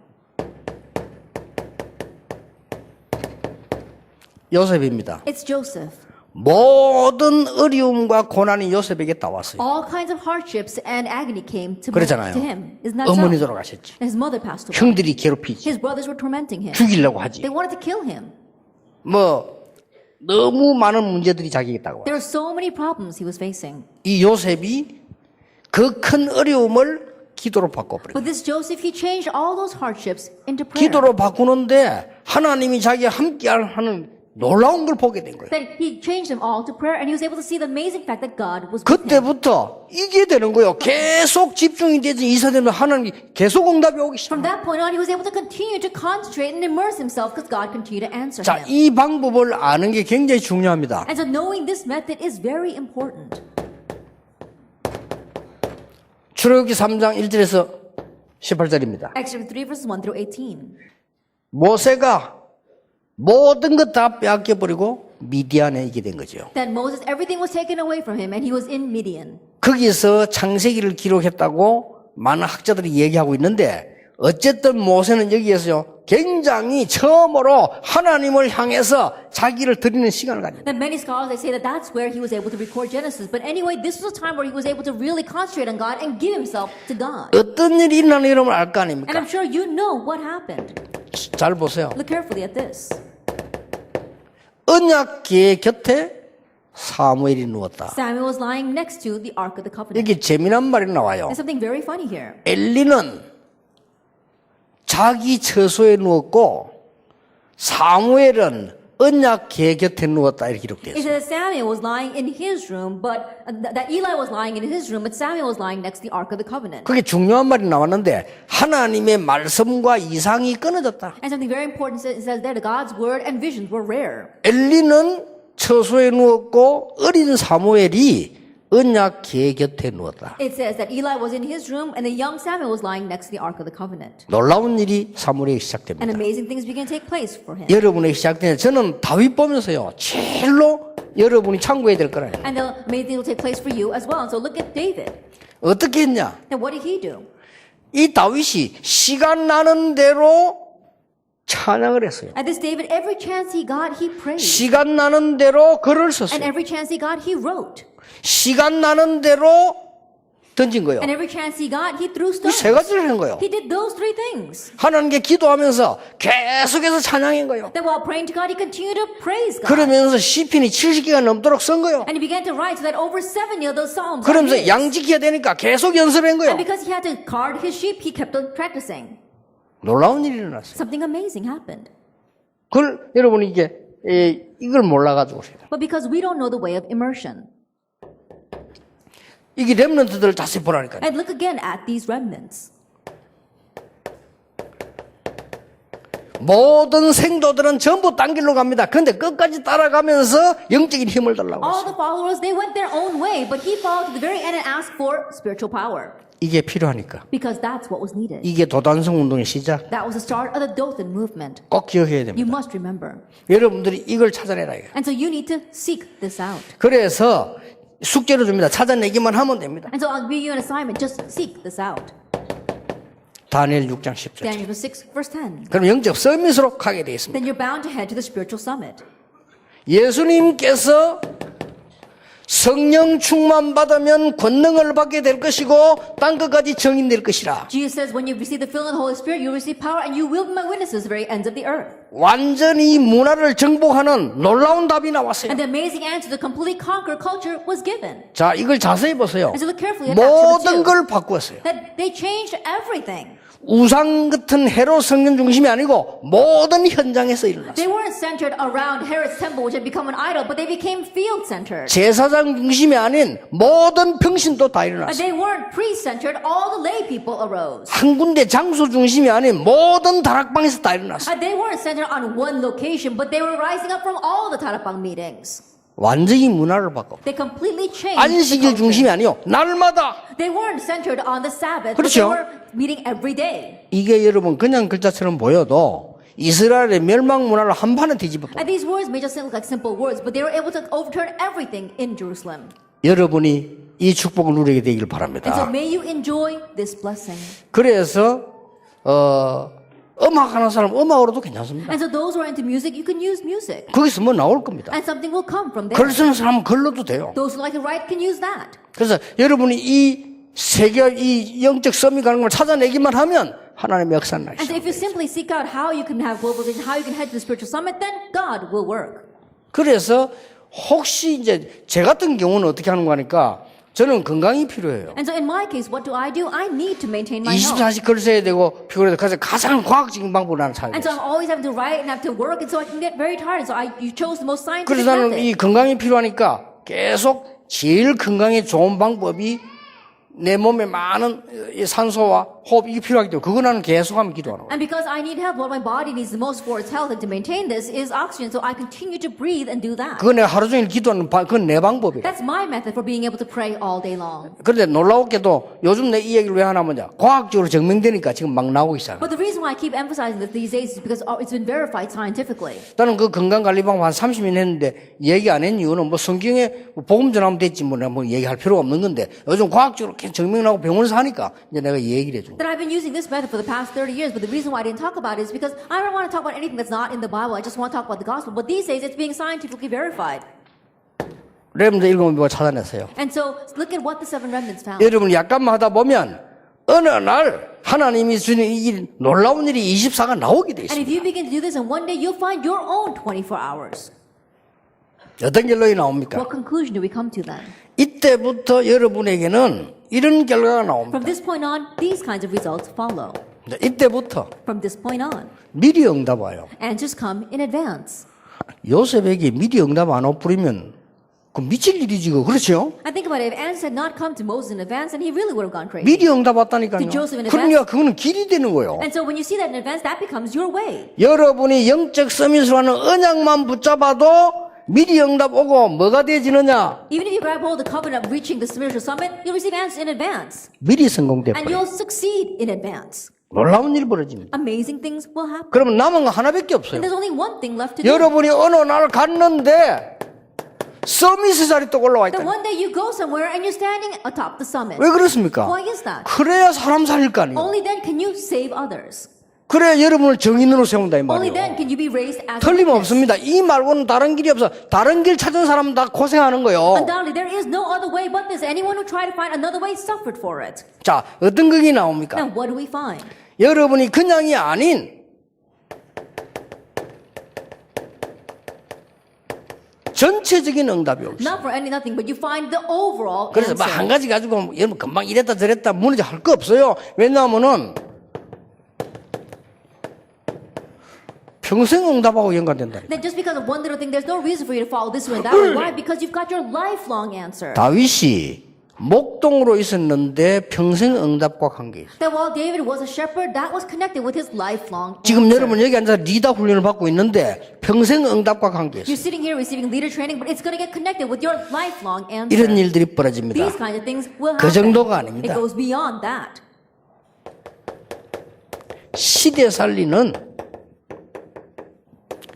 [SPEAKER 1] 요셉입니다.
[SPEAKER 2] It's Joseph.
[SPEAKER 1] 모든 어려움과 고난이 요셉에게 다 왔어요.
[SPEAKER 2] All kinds of hardships and agony came to
[SPEAKER 1] 그렇잖아요.
[SPEAKER 2] him. Isn't that
[SPEAKER 1] 어머니
[SPEAKER 2] so?
[SPEAKER 1] 돌아가셨지.
[SPEAKER 2] And his mother passed away.
[SPEAKER 1] 형들이 괴롭히지.
[SPEAKER 2] His brothers were tormenting him.
[SPEAKER 1] 죽이려고 하지.
[SPEAKER 2] They wanted to kill him.
[SPEAKER 1] 뭐 너무 많은 문제들이 자기에게 있다고.
[SPEAKER 2] There were so many problems he was facing.
[SPEAKER 1] 이 요셉이 그 큰 어려움을 기도로 바꿔버려요.
[SPEAKER 2] But this Joseph, he changed all those hardships into prayer.
[SPEAKER 1] 기도로 바꾸는데 하나님이 자기와 함께 하는 놀라운 걸 보게 된 거예요.
[SPEAKER 2] Then he changed them all to prayer, and he was able to see the amazing fact that God was with him.
[SPEAKER 1] 그때부터 이게 되는 거예요. 계속 집중이 되지 이사되면 하나님이 계속 응답이 오기
[SPEAKER 2] From
[SPEAKER 1] 시작합니다.
[SPEAKER 2] that point on, he was able to continue to concentrate and immerse himself because God continued to answer
[SPEAKER 1] 자,
[SPEAKER 2] him.
[SPEAKER 1] 이 방법을 아는 게 굉장히 중요합니다.
[SPEAKER 2] And so knowing this method is very important.
[SPEAKER 1] 출애굽기 3장 1절에서 18절입니다.
[SPEAKER 2] Exodus 3 verses 1 through 18.
[SPEAKER 1] 모세가 모든 것 다 빼앗겨 버리고 미디안에 있게 된 거죠.
[SPEAKER 2] That Moses, everything was taken away from him, and he was in Midian.
[SPEAKER 1] 거기서 창세기를 기록했다고 많은 학자들이 얘기하고 있는데 어쨌든 모세는 여기에서 굉장히 처음으로 하나님을 향해서 자기를 드리는 시간을 가집니다.
[SPEAKER 2] Then many scholars they say that that's where he was able to record Genesis. But anyway, this was a time where he was able to really concentrate on God and give himself to God.
[SPEAKER 1] 어떤 일이 일어나는 여러분 알 거
[SPEAKER 2] And
[SPEAKER 1] 아닙니까?
[SPEAKER 2] I'm sure you know what happened.
[SPEAKER 1] 잘 보세요.
[SPEAKER 2] Look carefully at this.
[SPEAKER 1] 언약궤 곁에 사무엘이 누웠다.
[SPEAKER 2] Samuel was lying next to the Ark of the Covenant.
[SPEAKER 1] 여기 재미난 말이 나와요.
[SPEAKER 2] There's something very funny here.
[SPEAKER 1] 엘리는 자기 처소에 누웠고 사무엘은 언약궤 곁에 누웠다 이렇게 기록되어
[SPEAKER 2] It
[SPEAKER 1] 있어요.
[SPEAKER 2] says Samuel was lying in his room, but that Eli was lying in his room, but Samuel was lying next to the Ark of the Covenant.
[SPEAKER 1] 그게 중요한 말이 나왔는데 하나님의 말씀과 이상이 끊어졌다.
[SPEAKER 2] And something very important says there that God's word and visions were rare.
[SPEAKER 1] 엘리는 처소에 누웠고 어린 사무엘이 언약궤 곁에 누웠다.
[SPEAKER 2] It says that Eli was in his room and the young Samuel was lying next to the Ark of the Covenant.
[SPEAKER 1] 놀라운 일이 사무엘에게
[SPEAKER 2] And
[SPEAKER 1] 시작됩니다.
[SPEAKER 2] amazing things began to take place for him.
[SPEAKER 1] 여러분에게 시작되는 저는 다윗 보면서요 제일로 여러분이 참고해야 될 거라요.
[SPEAKER 2] And the amazing things will take place for you as well. And so look at David.
[SPEAKER 1] 어떻게 했냐?
[SPEAKER 2] Now what did he do?
[SPEAKER 1] 이 다윗이 시간 나는 대로 찬양을 했어요.
[SPEAKER 2] At this David, every chance he got, he prayed.
[SPEAKER 1] 시간 나는 대로 글을
[SPEAKER 2] And
[SPEAKER 1] 썼어요.
[SPEAKER 2] every chance he got, he wrote.
[SPEAKER 1] 시간 나는 대로 던진 거예요.
[SPEAKER 2] And every chance he got, he threw
[SPEAKER 1] 이
[SPEAKER 2] stones.
[SPEAKER 1] 세 가지를 한 거예요.
[SPEAKER 2] He did those three things.
[SPEAKER 1] 하나님께 기도하면서 계속해서 찬양한 거예요.
[SPEAKER 2] Then while praying to God, he continued to praise God.
[SPEAKER 1] 그러면서 시편이 70개가 넘도록 쓴 거예요.
[SPEAKER 2] And he began to write so that over 70 of those psalms are
[SPEAKER 1] 그러면서
[SPEAKER 2] his.
[SPEAKER 1] 양지켜야 되니까 계속 연습한 거예요.
[SPEAKER 2] And because he had to guard his sheep, he kept on practicing.
[SPEAKER 1] 놀라운 일이 일어났어요.
[SPEAKER 2] Something amazing happened.
[SPEAKER 1] 그걸 여러분이 이걸 몰라가지고
[SPEAKER 2] But because we don't know the way of immersion.
[SPEAKER 1] 이게 렘넌트들을 자세히 보라니까요.
[SPEAKER 2] And look again at these remnants.
[SPEAKER 1] 모든 생도들은 전부 딴 길로 갑니다. 그런데 끝까지 따라가면서 영적인 힘을 달라고
[SPEAKER 2] All
[SPEAKER 1] 했어요.
[SPEAKER 2] the followers, they went their own way, but he followed to the very end and asked for spiritual power.
[SPEAKER 1] 이게 필요하니까.
[SPEAKER 2] Because that's what was needed.
[SPEAKER 1] 이게 도단성 운동의 시작.
[SPEAKER 2] That was the start of the Dothan movement.
[SPEAKER 1] 꼭 기억해야
[SPEAKER 2] You
[SPEAKER 1] 됩니다.
[SPEAKER 2] must remember.
[SPEAKER 1] 여러분들이 이걸 찾아내라. 이거.
[SPEAKER 2] And so you need to seek this out.
[SPEAKER 1] 그래서 숙제를 줍니다. 찾아내기만 하면 됩니다.
[SPEAKER 2] And so I'll give you an assignment. Just seek this out.
[SPEAKER 1] 다니엘 6장 10절.
[SPEAKER 2] Daniel 6, verse 10.
[SPEAKER 1] 그럼 영적 서밋으로 가게 되어 있습니다.
[SPEAKER 2] Then you're bound to head to the spiritual summit.
[SPEAKER 1] 예수님께서 성령 충만 받으면 권능을 받게 될 것이고 땅 끝까지 정인될 것이라.
[SPEAKER 2] Jesus says, when you receive the filling of the Holy Spirit, you will receive power and you will be my witnesses to the very ends of the earth.
[SPEAKER 1] 완전히 문화를 정복하는 놀라운 답이 나왔어요.
[SPEAKER 2] And the amazing answer to completely conquer culture was given.
[SPEAKER 1] 자, 이걸 자세히 보세요.
[SPEAKER 2] And so look carefully at that
[SPEAKER 1] 모든 걸 바꾸었어요.
[SPEAKER 2] That they changed everything.
[SPEAKER 1] 우상 같은 헤롯 성전 중심이 아니고 모든 현장에서 일어났어요.
[SPEAKER 2] They weren't centered around Herod's temple, which had become an idol, but they became field-centered.
[SPEAKER 1] 제사장 중심이 아닌 모든 평신도 다
[SPEAKER 2] And
[SPEAKER 1] 일어났어요.
[SPEAKER 2] they weren't priest-centered, all the lay people arose.
[SPEAKER 1] 한 군데 장소 중심이 아닌 모든 다락방에서 다 일어났어요.
[SPEAKER 2] And they weren't centered on one location, but they were rising up from all the Tarapang meetings.
[SPEAKER 1] 완전히 문화를 바꿔.
[SPEAKER 2] They completely changed the
[SPEAKER 1] 안식일
[SPEAKER 2] culture.
[SPEAKER 1] 중심이 아니요. 날마다.
[SPEAKER 2] They weren't centered on the Sabbath, but they
[SPEAKER 1] 그렇죠.
[SPEAKER 2] were meeting every day.
[SPEAKER 1] 이게 여러분 그냥 글자처럼 보여도 이스라엘의 멸망 문화를 한 판에 뒤집었다.
[SPEAKER 2] And these words may just look like simple words, but they were able to overturn everything in Jerusalem.
[SPEAKER 1] 여러분이 이 축복을 누리게 되기를
[SPEAKER 2] And so
[SPEAKER 1] 바랍니다.
[SPEAKER 2] may you enjoy this blessing.
[SPEAKER 1] 그래서 음악하는 사람 음악으로도 괜찮습니다.
[SPEAKER 2] And so those who are into music, you can use music.
[SPEAKER 1] 거기서 뭐 나올 겁니다.
[SPEAKER 2] And something will come from there.
[SPEAKER 1] 글 쓰는 사람은 글로도 돼요.
[SPEAKER 2] Those who like to write can use that.
[SPEAKER 1] 그래서 여러분이 이 세계 이 영적 썸이 가는 걸 찾아내기만 하면 하나님의 역사는
[SPEAKER 2] And so
[SPEAKER 1] 나시죠.
[SPEAKER 2] if you simply seek out how you can have global vision, how you can head to the spiritual summit, then God will work.
[SPEAKER 1] 그래서 혹시 이제 제 같은 경우는 어떻게 하는 거니까 저는 건강이 필요해요.
[SPEAKER 2] And so in my case, what do? I need to maintain my health.
[SPEAKER 1] 24시 글 써야 되고 피곤해도 그래서 가장 과학적인 방법을 나는
[SPEAKER 2] And so
[SPEAKER 1] 찾아냈어요.
[SPEAKER 2] I'm always having to write and have to work, and so I can get very tired. And so you chose the most scientific
[SPEAKER 1] 그래서 나는 이
[SPEAKER 2] method.
[SPEAKER 1] 건강이 필요하니까 계속 제일 건강에 좋은 방법이 내 몸에 많은 이 산소와 호흡 이게 필요하기 때문에 그거 나는 계속하면 기도하는 거예요.
[SPEAKER 2] And because I need help, what my body needs the most for its health and to maintain this is oxygen. So I continue to breathe and do that.
[SPEAKER 1] 그거 내가 하루 종일 기도하는 그건 내 방법이에요.
[SPEAKER 2] That's my method for being able to pray all day long.
[SPEAKER 1] 그런데 놀라웠게도 요즘 내 이 얘기를 왜 하냐면요. 과학적으로 증명되니까 지금 막 나오고 있어요.
[SPEAKER 2] But the reason why I keep emphasizing this these days is because it's been verified scientifically.
[SPEAKER 1] 나는 그 건강관리 방법 한 30년 했는데 얘기 안 했는 이유는 뭐 성경에 뭐 복음 전하면 됐지 뭐 얘기할 필요가 없는 건데 요즘 과학적으로 계속 증명나고 병원에서 하니까 이제 내가 얘기를 해줘. 있습니다.
[SPEAKER 2] That I've been using this method for the past 30 years, but the reason why I didn't talk about it is because I don't want to talk about anything that's not in the Bible. I just want to talk about the gospel. But these days, it's being scientifically verified.
[SPEAKER 1] 여러분들 읽어보고 찾아냈어요.
[SPEAKER 2] And so look at what the seven remnants found.
[SPEAKER 1] 여러분 약간만 하다 보면 어느 날 하나님이 주는 이 놀라운 일이 24가 나오게 돼
[SPEAKER 2] And if
[SPEAKER 1] 있습니다.
[SPEAKER 2] you begin to do this, and one day you'll find your own 24 hours.
[SPEAKER 1] 어떤 결론이 나옵니까?
[SPEAKER 2] What conclusion do we come to then?
[SPEAKER 1] 이때부터 여러분에게는 이런 결과가 나옵니다.
[SPEAKER 2] From this point on, these kinds of results follow.
[SPEAKER 1] 이때부터
[SPEAKER 2] From this point on,
[SPEAKER 1] 미리 응답 와요.
[SPEAKER 2] answers come in advance.
[SPEAKER 1] 요셉에게 미리 응답 안 와버리면 그 미칠 일이지 그 그렇죠?
[SPEAKER 2] I think about it. If answers had not come to Moses in advance, then he really would have gone crazy.
[SPEAKER 1] 미리 응답 왔다니까요.
[SPEAKER 2] To Joseph in
[SPEAKER 1] 그러니까 그거는 길이 되는 거예요.
[SPEAKER 2] And so when you see that in advance, that becomes your way.
[SPEAKER 1] 여러분이 영적 서밋으로 하는 언약만 붙잡아도 미리 응답 오고 뭐가 되어지느냐?
[SPEAKER 2] Even if you grab hold of the covenant of reaching the spiritual summit, you'll receive answers in advance.
[SPEAKER 1] 미리 성공돼
[SPEAKER 2] And
[SPEAKER 1] 버려요.
[SPEAKER 2] you'll succeed in advance.
[SPEAKER 1] 놀라운 일이 벌어집니다.
[SPEAKER 2] Amazing things will happen.
[SPEAKER 1] 그러면 남은 거 하나밖에 없어요.
[SPEAKER 2] And there's only one thing left to do.
[SPEAKER 1] 여러분이 어느 날 갔는데 서밋 자리 또 올라와
[SPEAKER 2] Then
[SPEAKER 1] 있다.
[SPEAKER 2] one day you go somewhere and you're standing atop the summit.
[SPEAKER 1] 왜 그렇습니까?
[SPEAKER 2] Why is that?
[SPEAKER 1] 그래야 사람 살릴 거 아니에요.
[SPEAKER 2] Only then can you save others.
[SPEAKER 1] 그래야 여러분을 정인으로 세운다 이
[SPEAKER 2] Only
[SPEAKER 1] 말이에요.
[SPEAKER 2] then can you be raised as a witness.
[SPEAKER 1] 틀림없습니다. 이 말고는 다른 길이 없어. 다른 길 찾은 사람 다 고생하는 거예요.
[SPEAKER 2] Undoubtedly, there is no other way but this. Anyone who tried to find another way suffered for it.
[SPEAKER 1] 자, 어떤 극이 나옵니까?
[SPEAKER 2] Now, what do we find?
[SPEAKER 1] 여러분이 그냥이 아닌 전체적인 응답이 없어요.
[SPEAKER 2] Not for nothing, but you find the overall
[SPEAKER 1] 그래서 막
[SPEAKER 2] answer.
[SPEAKER 1] 한 가지 가지고 여러분 금방 이랬다 저랬다 무너져 할 거 없어요. 왜냐하면은 평생 응답하고 연관된다.
[SPEAKER 2] Then just because of one little thing, there's no reason for you to follow this way and that way. Why? Because you've got your lifelong answer.
[SPEAKER 1] 다윗이 목동으로 있었는데 평생 응답과 관계 있어요.
[SPEAKER 2] That while David was a shepherd, that was connected with his lifelong
[SPEAKER 1] 지금
[SPEAKER 2] answer.
[SPEAKER 1] 여러분 여기 앉아서 리더 훈련을 받고 있는데 평생 응답과 관계 있어요.
[SPEAKER 2] You're sitting here receiving leader training, but it's going to get connected with your lifelong answer.
[SPEAKER 1] 이런 일들이 벌어집니다.
[SPEAKER 2] These kinds of things will
[SPEAKER 1] 그
[SPEAKER 2] happen.
[SPEAKER 1] 정도가 아닙니다.
[SPEAKER 2] It goes beyond that.
[SPEAKER 1] 시대 살리는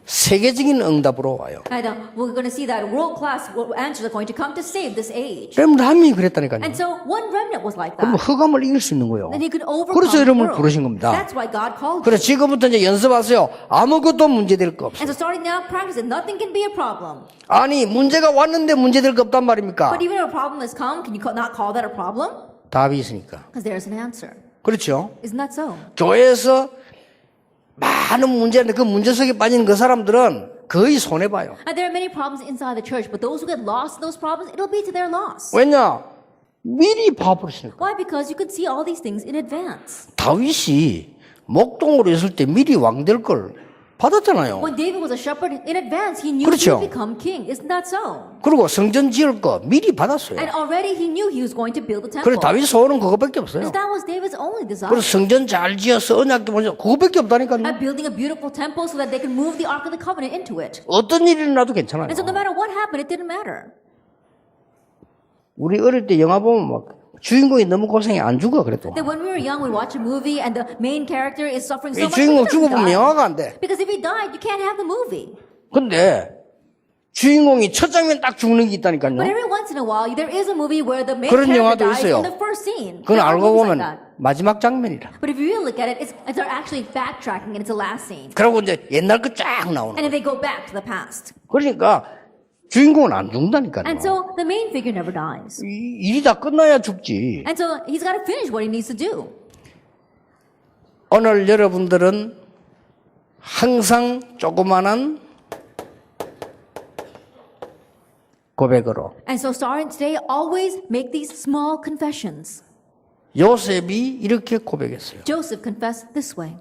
[SPEAKER 1] 세계적인 응답으로 와요.
[SPEAKER 2] And we're going to see that world-class answers are going to come to save this age.
[SPEAKER 1] 여러분 한 명이 그랬다니까요.
[SPEAKER 2] And so one remnant was like
[SPEAKER 1] 그럼
[SPEAKER 2] that.
[SPEAKER 1] 흑암을 이길 수 있는 거예요.
[SPEAKER 2] And he could overcome
[SPEAKER 1] 그래서
[SPEAKER 2] the
[SPEAKER 1] 여러분을
[SPEAKER 2] world.
[SPEAKER 1] 부르신 겁니다.
[SPEAKER 2] That's why God called
[SPEAKER 1] 그래서
[SPEAKER 2] you.
[SPEAKER 1] 지금부터 이제 연습하세요. 아무것도 문제될 거 없어요.
[SPEAKER 2] And so starting now, practice it. Nothing can be a problem.
[SPEAKER 1] 아니 문제가 왔는데 문제될 거 없단 말입니까?
[SPEAKER 2] But even if a problem has come, can you not call that a problem?
[SPEAKER 1] 답이 있으니까.
[SPEAKER 2] Because there's an answer.
[SPEAKER 1] 그렇죠?
[SPEAKER 2] Isn't that so?
[SPEAKER 1] 교회에서 많은 문제인데 그 문제 속에 빠진 그 사람들은 거의 손해봐요.
[SPEAKER 2] And there are many problems inside the church, but those who get lost in those problems, it'll be to their loss.
[SPEAKER 1] 왜냐? 미리 봐버리시니까.
[SPEAKER 2] Why? Because you could see all these things in advance.
[SPEAKER 1] 다윗이 목동으로 있을 때 미리 왕 될 걸 받았잖아요.
[SPEAKER 2] When David was a shepherd, in advance, he knew
[SPEAKER 1] 그렇죠.
[SPEAKER 2] he would become king. Isn't that so?
[SPEAKER 1] 그리고 성전 지을 거 미리 받았어요.
[SPEAKER 2] And already he knew he was going to build the temple.
[SPEAKER 1] 그래서 다윗 소원은 그거밖에 없어요.
[SPEAKER 2] Because that was David's only desire.
[SPEAKER 1] 그래서 성전 잘 지어서 언약도 먼저 그거밖에 없다니까요.
[SPEAKER 2] And building a beautiful temple so that they can move the Ark of the Covenant into it.
[SPEAKER 1] 어떤 일이 일어나도 괜찮아요.
[SPEAKER 2] And so no matter what happened, it didn't matter.
[SPEAKER 1] 우리 어릴 때 영화 보면 막 주인공이 너무 고생해 안 죽어 그랬더니.
[SPEAKER 2] That when we were young, we watch a movie and the main character is suffering so
[SPEAKER 1] 이
[SPEAKER 2] much.
[SPEAKER 1] 주인공
[SPEAKER 2] but he doesn't
[SPEAKER 1] 죽어보면
[SPEAKER 2] die.
[SPEAKER 1] 영화가 안 돼.
[SPEAKER 2] Because if he died, you can't have the movie.
[SPEAKER 1] 근데 주인공이 첫 장면 딱 죽는 게 있다니까요.
[SPEAKER 2] But every once in a while, there is a movie where the main
[SPEAKER 1] 그런
[SPEAKER 2] character
[SPEAKER 1] 영화도
[SPEAKER 2] dies
[SPEAKER 1] 있어요.
[SPEAKER 2] in the first scene.
[SPEAKER 1] 그건
[SPEAKER 2] There are
[SPEAKER 1] 알고
[SPEAKER 2] movies
[SPEAKER 1] 보면
[SPEAKER 2] like that.
[SPEAKER 1] 마지막 장면이라.
[SPEAKER 2] But if you really look at it, they're actually backtracking and it's the last scene.
[SPEAKER 1] 그리고 이제 옛날 거 쫙 나오는
[SPEAKER 2] And
[SPEAKER 1] 거예요.
[SPEAKER 2] then they go back to the past.
[SPEAKER 1] 그러니까 주인공은 안 죽는다니까요.
[SPEAKER 2] And so the main figure never dies.
[SPEAKER 1] 일이 다 끝나야 죽지.
[SPEAKER 2] And so he's got to finish what he needs to do.
[SPEAKER 1] 오늘 여러분들은 항상 조그마한 고백으로
[SPEAKER 2] And so starting today, always make these small confessions.
[SPEAKER 1] 요셉이 이렇게 고백했어요.
[SPEAKER 2] Joseph confessed this way.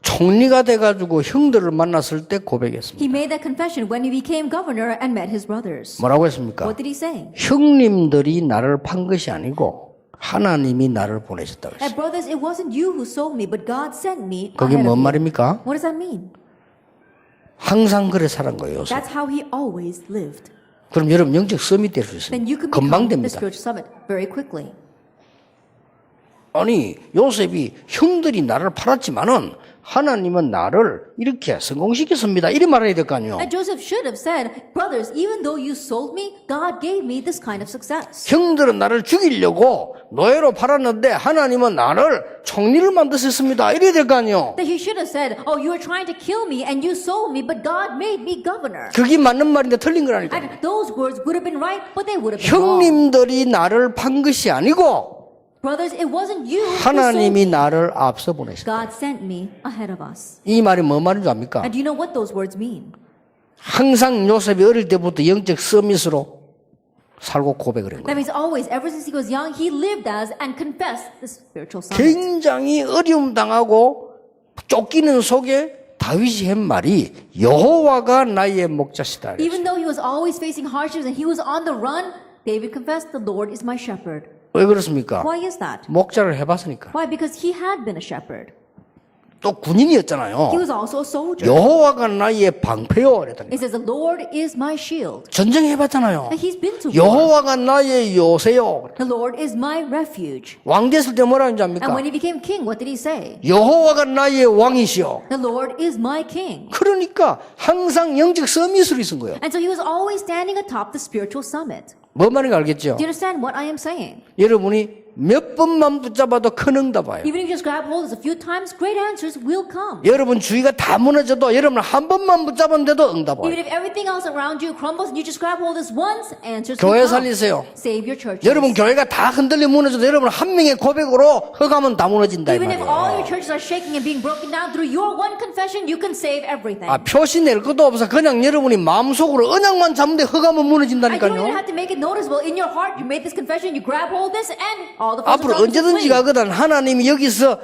[SPEAKER 1] 총리가 돼가지고 형들을 만났을 때 고백했습니다.
[SPEAKER 2] He made that confession when he became governor and met his brothers.
[SPEAKER 1] 뭐라고 했습니까?
[SPEAKER 2] What did he say?
[SPEAKER 1] 형님들이 나를 판 것이 아니고 하나님이 나를 보내셨다고 했어요.
[SPEAKER 2] And brothers, it wasn't you who sold me, but God sent me.
[SPEAKER 1] 그게
[SPEAKER 2] ahead
[SPEAKER 1] 뭔
[SPEAKER 2] of you.
[SPEAKER 1] 말입니까?
[SPEAKER 2] What does that mean?
[SPEAKER 1] 항상 그래 살은 거예요. 요셉.
[SPEAKER 2] That's how he always lived.
[SPEAKER 1] 그럼 여러분 영적 썸이 될 수
[SPEAKER 2] Then you
[SPEAKER 1] 있습니다.
[SPEAKER 2] can
[SPEAKER 1] 금방
[SPEAKER 2] become the
[SPEAKER 1] 됩니다.
[SPEAKER 2] spiritual summit very quickly.
[SPEAKER 1] 아니 요셉이 형들이 나를 팔았지만은 하나님은 나를 이렇게 성공시켰습니다. 이리 말해야 될 거 아니에요.
[SPEAKER 2] And Joseph should have said, brothers, even though you sold me, God gave me this kind of success.
[SPEAKER 1] 형들은 나를 죽이려고 노예로 팔았는데 하나님은 나를 총리를 만드셨습니다. 이래야 될 거 아니에요.
[SPEAKER 2] That he should have said, oh, you were trying to kill me and you sold me, but God made me governor.
[SPEAKER 1] 그게 맞는 말인데 틀린 거라니까.
[SPEAKER 2] And those words would have been right, but they would have been wrong.
[SPEAKER 1] 형님들이 나를 판 것이 아니고
[SPEAKER 2] Brothers, it wasn't you who sold
[SPEAKER 1] 하나님이
[SPEAKER 2] me.
[SPEAKER 1] 나를 앞서 보내셨다.
[SPEAKER 2] God sent me ahead of us.
[SPEAKER 1] 이 말이 뭐 말인 줄 압니까?
[SPEAKER 2] And do you know what those words mean?
[SPEAKER 1] 항상 요셉이 어릴 때부터 영적 서밋으로 살고 고백을 한
[SPEAKER 2] That
[SPEAKER 1] 거예요.
[SPEAKER 2] means always, ever since he was young, he lived as and confessed the spiritual summit.
[SPEAKER 1] 굉장히 어려움 당하고 쫓기는 속에 다윗이 한 말이 여호와가 나의 목자시다.
[SPEAKER 2] Even though he was always facing hardships and he was on the run, David confessed, the Lord is my shepherd.
[SPEAKER 1] 왜 그렇습니까?
[SPEAKER 2] Why is that?
[SPEAKER 1] 목자를 해봤으니까.
[SPEAKER 2] Why? Because he had been a shepherd.
[SPEAKER 1] 또 군인이었잖아요.
[SPEAKER 2] He was also a soldier.
[SPEAKER 1] 여호와가 나의 방패요. 그랬다니까.
[SPEAKER 2] It says, the Lord is my shield.
[SPEAKER 1] 전쟁해봤잖아요.
[SPEAKER 2] And he's been to war.
[SPEAKER 1] 여호와가 나의 요새요.
[SPEAKER 2] The Lord is my refuge.
[SPEAKER 1] 왕 됐을 때 뭐라 하는지
[SPEAKER 2] And
[SPEAKER 1] 압니까?
[SPEAKER 2] when he became king, what did he say?
[SPEAKER 1] 여호와가 나의 왕이시여.
[SPEAKER 2] The Lord is my king.
[SPEAKER 1] 그러니까 항상 영적 서밋으로 있은 거예요.
[SPEAKER 2] And so he was always standing atop the spiritual summit.
[SPEAKER 1] 뭐 말인지 알겠죠?
[SPEAKER 2] Do you understand what I am saying?
[SPEAKER 1] 여러분이 몇 번만 붙잡아도 큰 응답 와요.
[SPEAKER 2] Even if you just grab hold of this a few times, great answers will come.
[SPEAKER 1] 여러분 주위가 다 무너져도 여러분 한 번만 붙잡았는데도 응답 와요.
[SPEAKER 2] Even if everything else around you crumbles and you just grab hold of this once, answers
[SPEAKER 1] 교회
[SPEAKER 2] will come.
[SPEAKER 1] 살리세요.
[SPEAKER 2] Save your churches.
[SPEAKER 1] 여러분 교회가 다 흔들려 무너져도 여러분 한 명의 고백으로 허가면 다 무너진다 이
[SPEAKER 2] Even if all
[SPEAKER 1] 말이에요.
[SPEAKER 2] your churches are shaking and being broken down through your one confession, you can save everything.
[SPEAKER 1] 아, 표시 낼 것도 없어. 그냥 여러분이 마음속으로 언약만 잡는데 허가면
[SPEAKER 2] And you don't even
[SPEAKER 1] 무너진다니까요.
[SPEAKER 2] have to make it noticeable. In your heart, you made this confession, you grab hold of this, and all the
[SPEAKER 1] 앞으로 언제든지 가거든 하나님이 여기서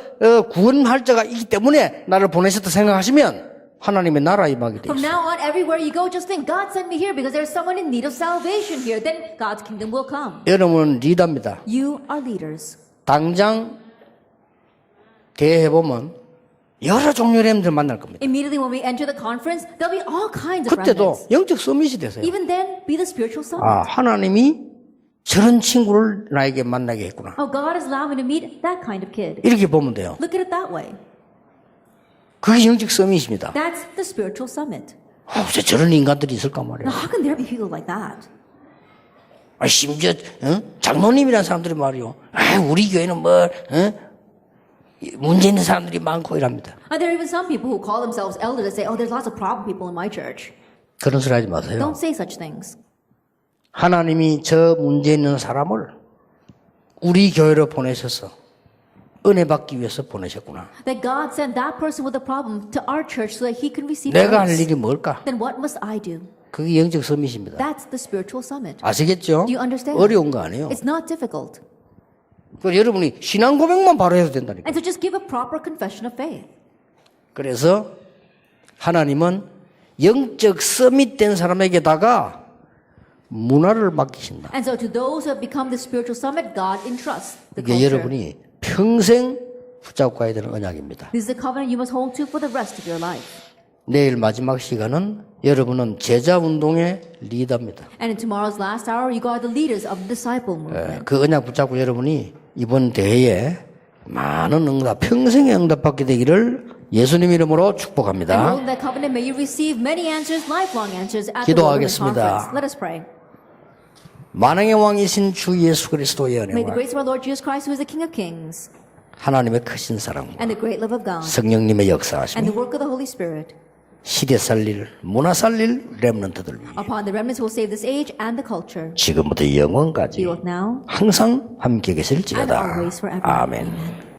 [SPEAKER 1] 구원할 자가 있기 때문에 나를 보내셨다 생각하시면 하나님의 나라 임하게 돼
[SPEAKER 2] From
[SPEAKER 1] 있어요.
[SPEAKER 2] now on, everywhere you go, just think, God sent me here because there's someone in need of salvation here. Then God's kingdom will come.
[SPEAKER 1] 여러분은 리더입니다.
[SPEAKER 2] You are leaders.
[SPEAKER 1] 당장 대회해보면 여러 종류의 렘들 만날 겁니다.
[SPEAKER 2] Immediately when we enter the conference, there'll be all kinds of
[SPEAKER 1] 그때도
[SPEAKER 2] remnants.
[SPEAKER 1] 영적 서밋이 되세요.
[SPEAKER 2] Even then, be the spiritual summit.
[SPEAKER 1] 아, 하나님이 저런 친구를 나에게 만나게 했구나.
[SPEAKER 2] Oh, God has allowed me to meet that kind of kid.
[SPEAKER 1] 이렇게 보면 돼요.
[SPEAKER 2] Look at it that way.
[SPEAKER 1] 그게 영적 서밋입니다.
[SPEAKER 2] That's the spiritual summit.
[SPEAKER 1] 아, 왜 저런 인간들이 있을까 말이에요.
[SPEAKER 2] Now, how can there be people like that?
[SPEAKER 1] 아, 심지어 장로님이라는 사람들이 말이요. 아, 우리 교회는 뭐 문제 있는 사람들이 많고 이랍니다.
[SPEAKER 2] There are even some people who call themselves elders that say, oh, there's lots of problem people in my church.
[SPEAKER 1] 그런 소리 하지 마세요.
[SPEAKER 2] Don't say such things.
[SPEAKER 1] 하나님이 저 문제 있는 사람을 우리 교회로 보내셔서 은혜 받기 위해서 보내셨구나.
[SPEAKER 2] That God sent that person with a problem to our church so that he can receive
[SPEAKER 1] 내가 할
[SPEAKER 2] grace.
[SPEAKER 1] 일이 뭘까?
[SPEAKER 2] Then what must I do?
[SPEAKER 1] 그게 영적 서밋입니다.
[SPEAKER 2] That's the spiritual summit.
[SPEAKER 1] 아시겠죠?
[SPEAKER 2] Do you understand?
[SPEAKER 1] 어려운 거 아니에요.
[SPEAKER 2] It's not difficult.
[SPEAKER 1] 그 여러분이 신앙 고백만 바로 해도 된다니까.
[SPEAKER 2] And so just give a proper confession of faith.
[SPEAKER 1] 그래서 하나님은 영적 서밋된 사람에게다가 문화를 맡기신다.
[SPEAKER 2] And so to those who have become the spiritual summit, God entrusts the
[SPEAKER 1] 이게
[SPEAKER 2] culture.
[SPEAKER 1] 여러분이 평생 붙잡고 가야 되는 언약입니다.
[SPEAKER 2] This is a covenant you must hold to for the rest of your life.
[SPEAKER 1] 내일 마지막 시간은 여러분은 제자 운동의 리더입니다.
[SPEAKER 2] And in tomorrow's last hour, you are the leaders of the disciple movement.
[SPEAKER 1] 그 언약 붙잡고 여러분이 이번 대회에 많은 응답, 평생의 응답받게 되기를 예수님 이름으로
[SPEAKER 2] And
[SPEAKER 1] 축복합니다.
[SPEAKER 2] holding that covenant, may you receive many answers, lifelong answers at the Lord's
[SPEAKER 1] 기도하겠습니다.
[SPEAKER 2] conference. Let us pray.
[SPEAKER 1] 만왕의 왕이신 주 예수 그리스도의
[SPEAKER 2] May the
[SPEAKER 1] 은혜와
[SPEAKER 2] grace of our Lord Jesus Christ, who is the King of kings,
[SPEAKER 1] 하나님의 크신 사랑과
[SPEAKER 2] and the great love of God,
[SPEAKER 1] 성령님의
[SPEAKER 2] and
[SPEAKER 1] 역사하심이
[SPEAKER 2] the work of the Holy Spirit,
[SPEAKER 1] 시대 살릴, 문화 살릴 렘넌트들 위해
[SPEAKER 2] upon the remnants who will save this age and the culture,
[SPEAKER 1] 지금부터
[SPEAKER 2] be
[SPEAKER 1] 영원까지
[SPEAKER 2] both now
[SPEAKER 1] 항상 함께
[SPEAKER 2] and
[SPEAKER 1] 계실지어다.
[SPEAKER 2] always forever.
[SPEAKER 1] 아멘.
[SPEAKER 2] Amen.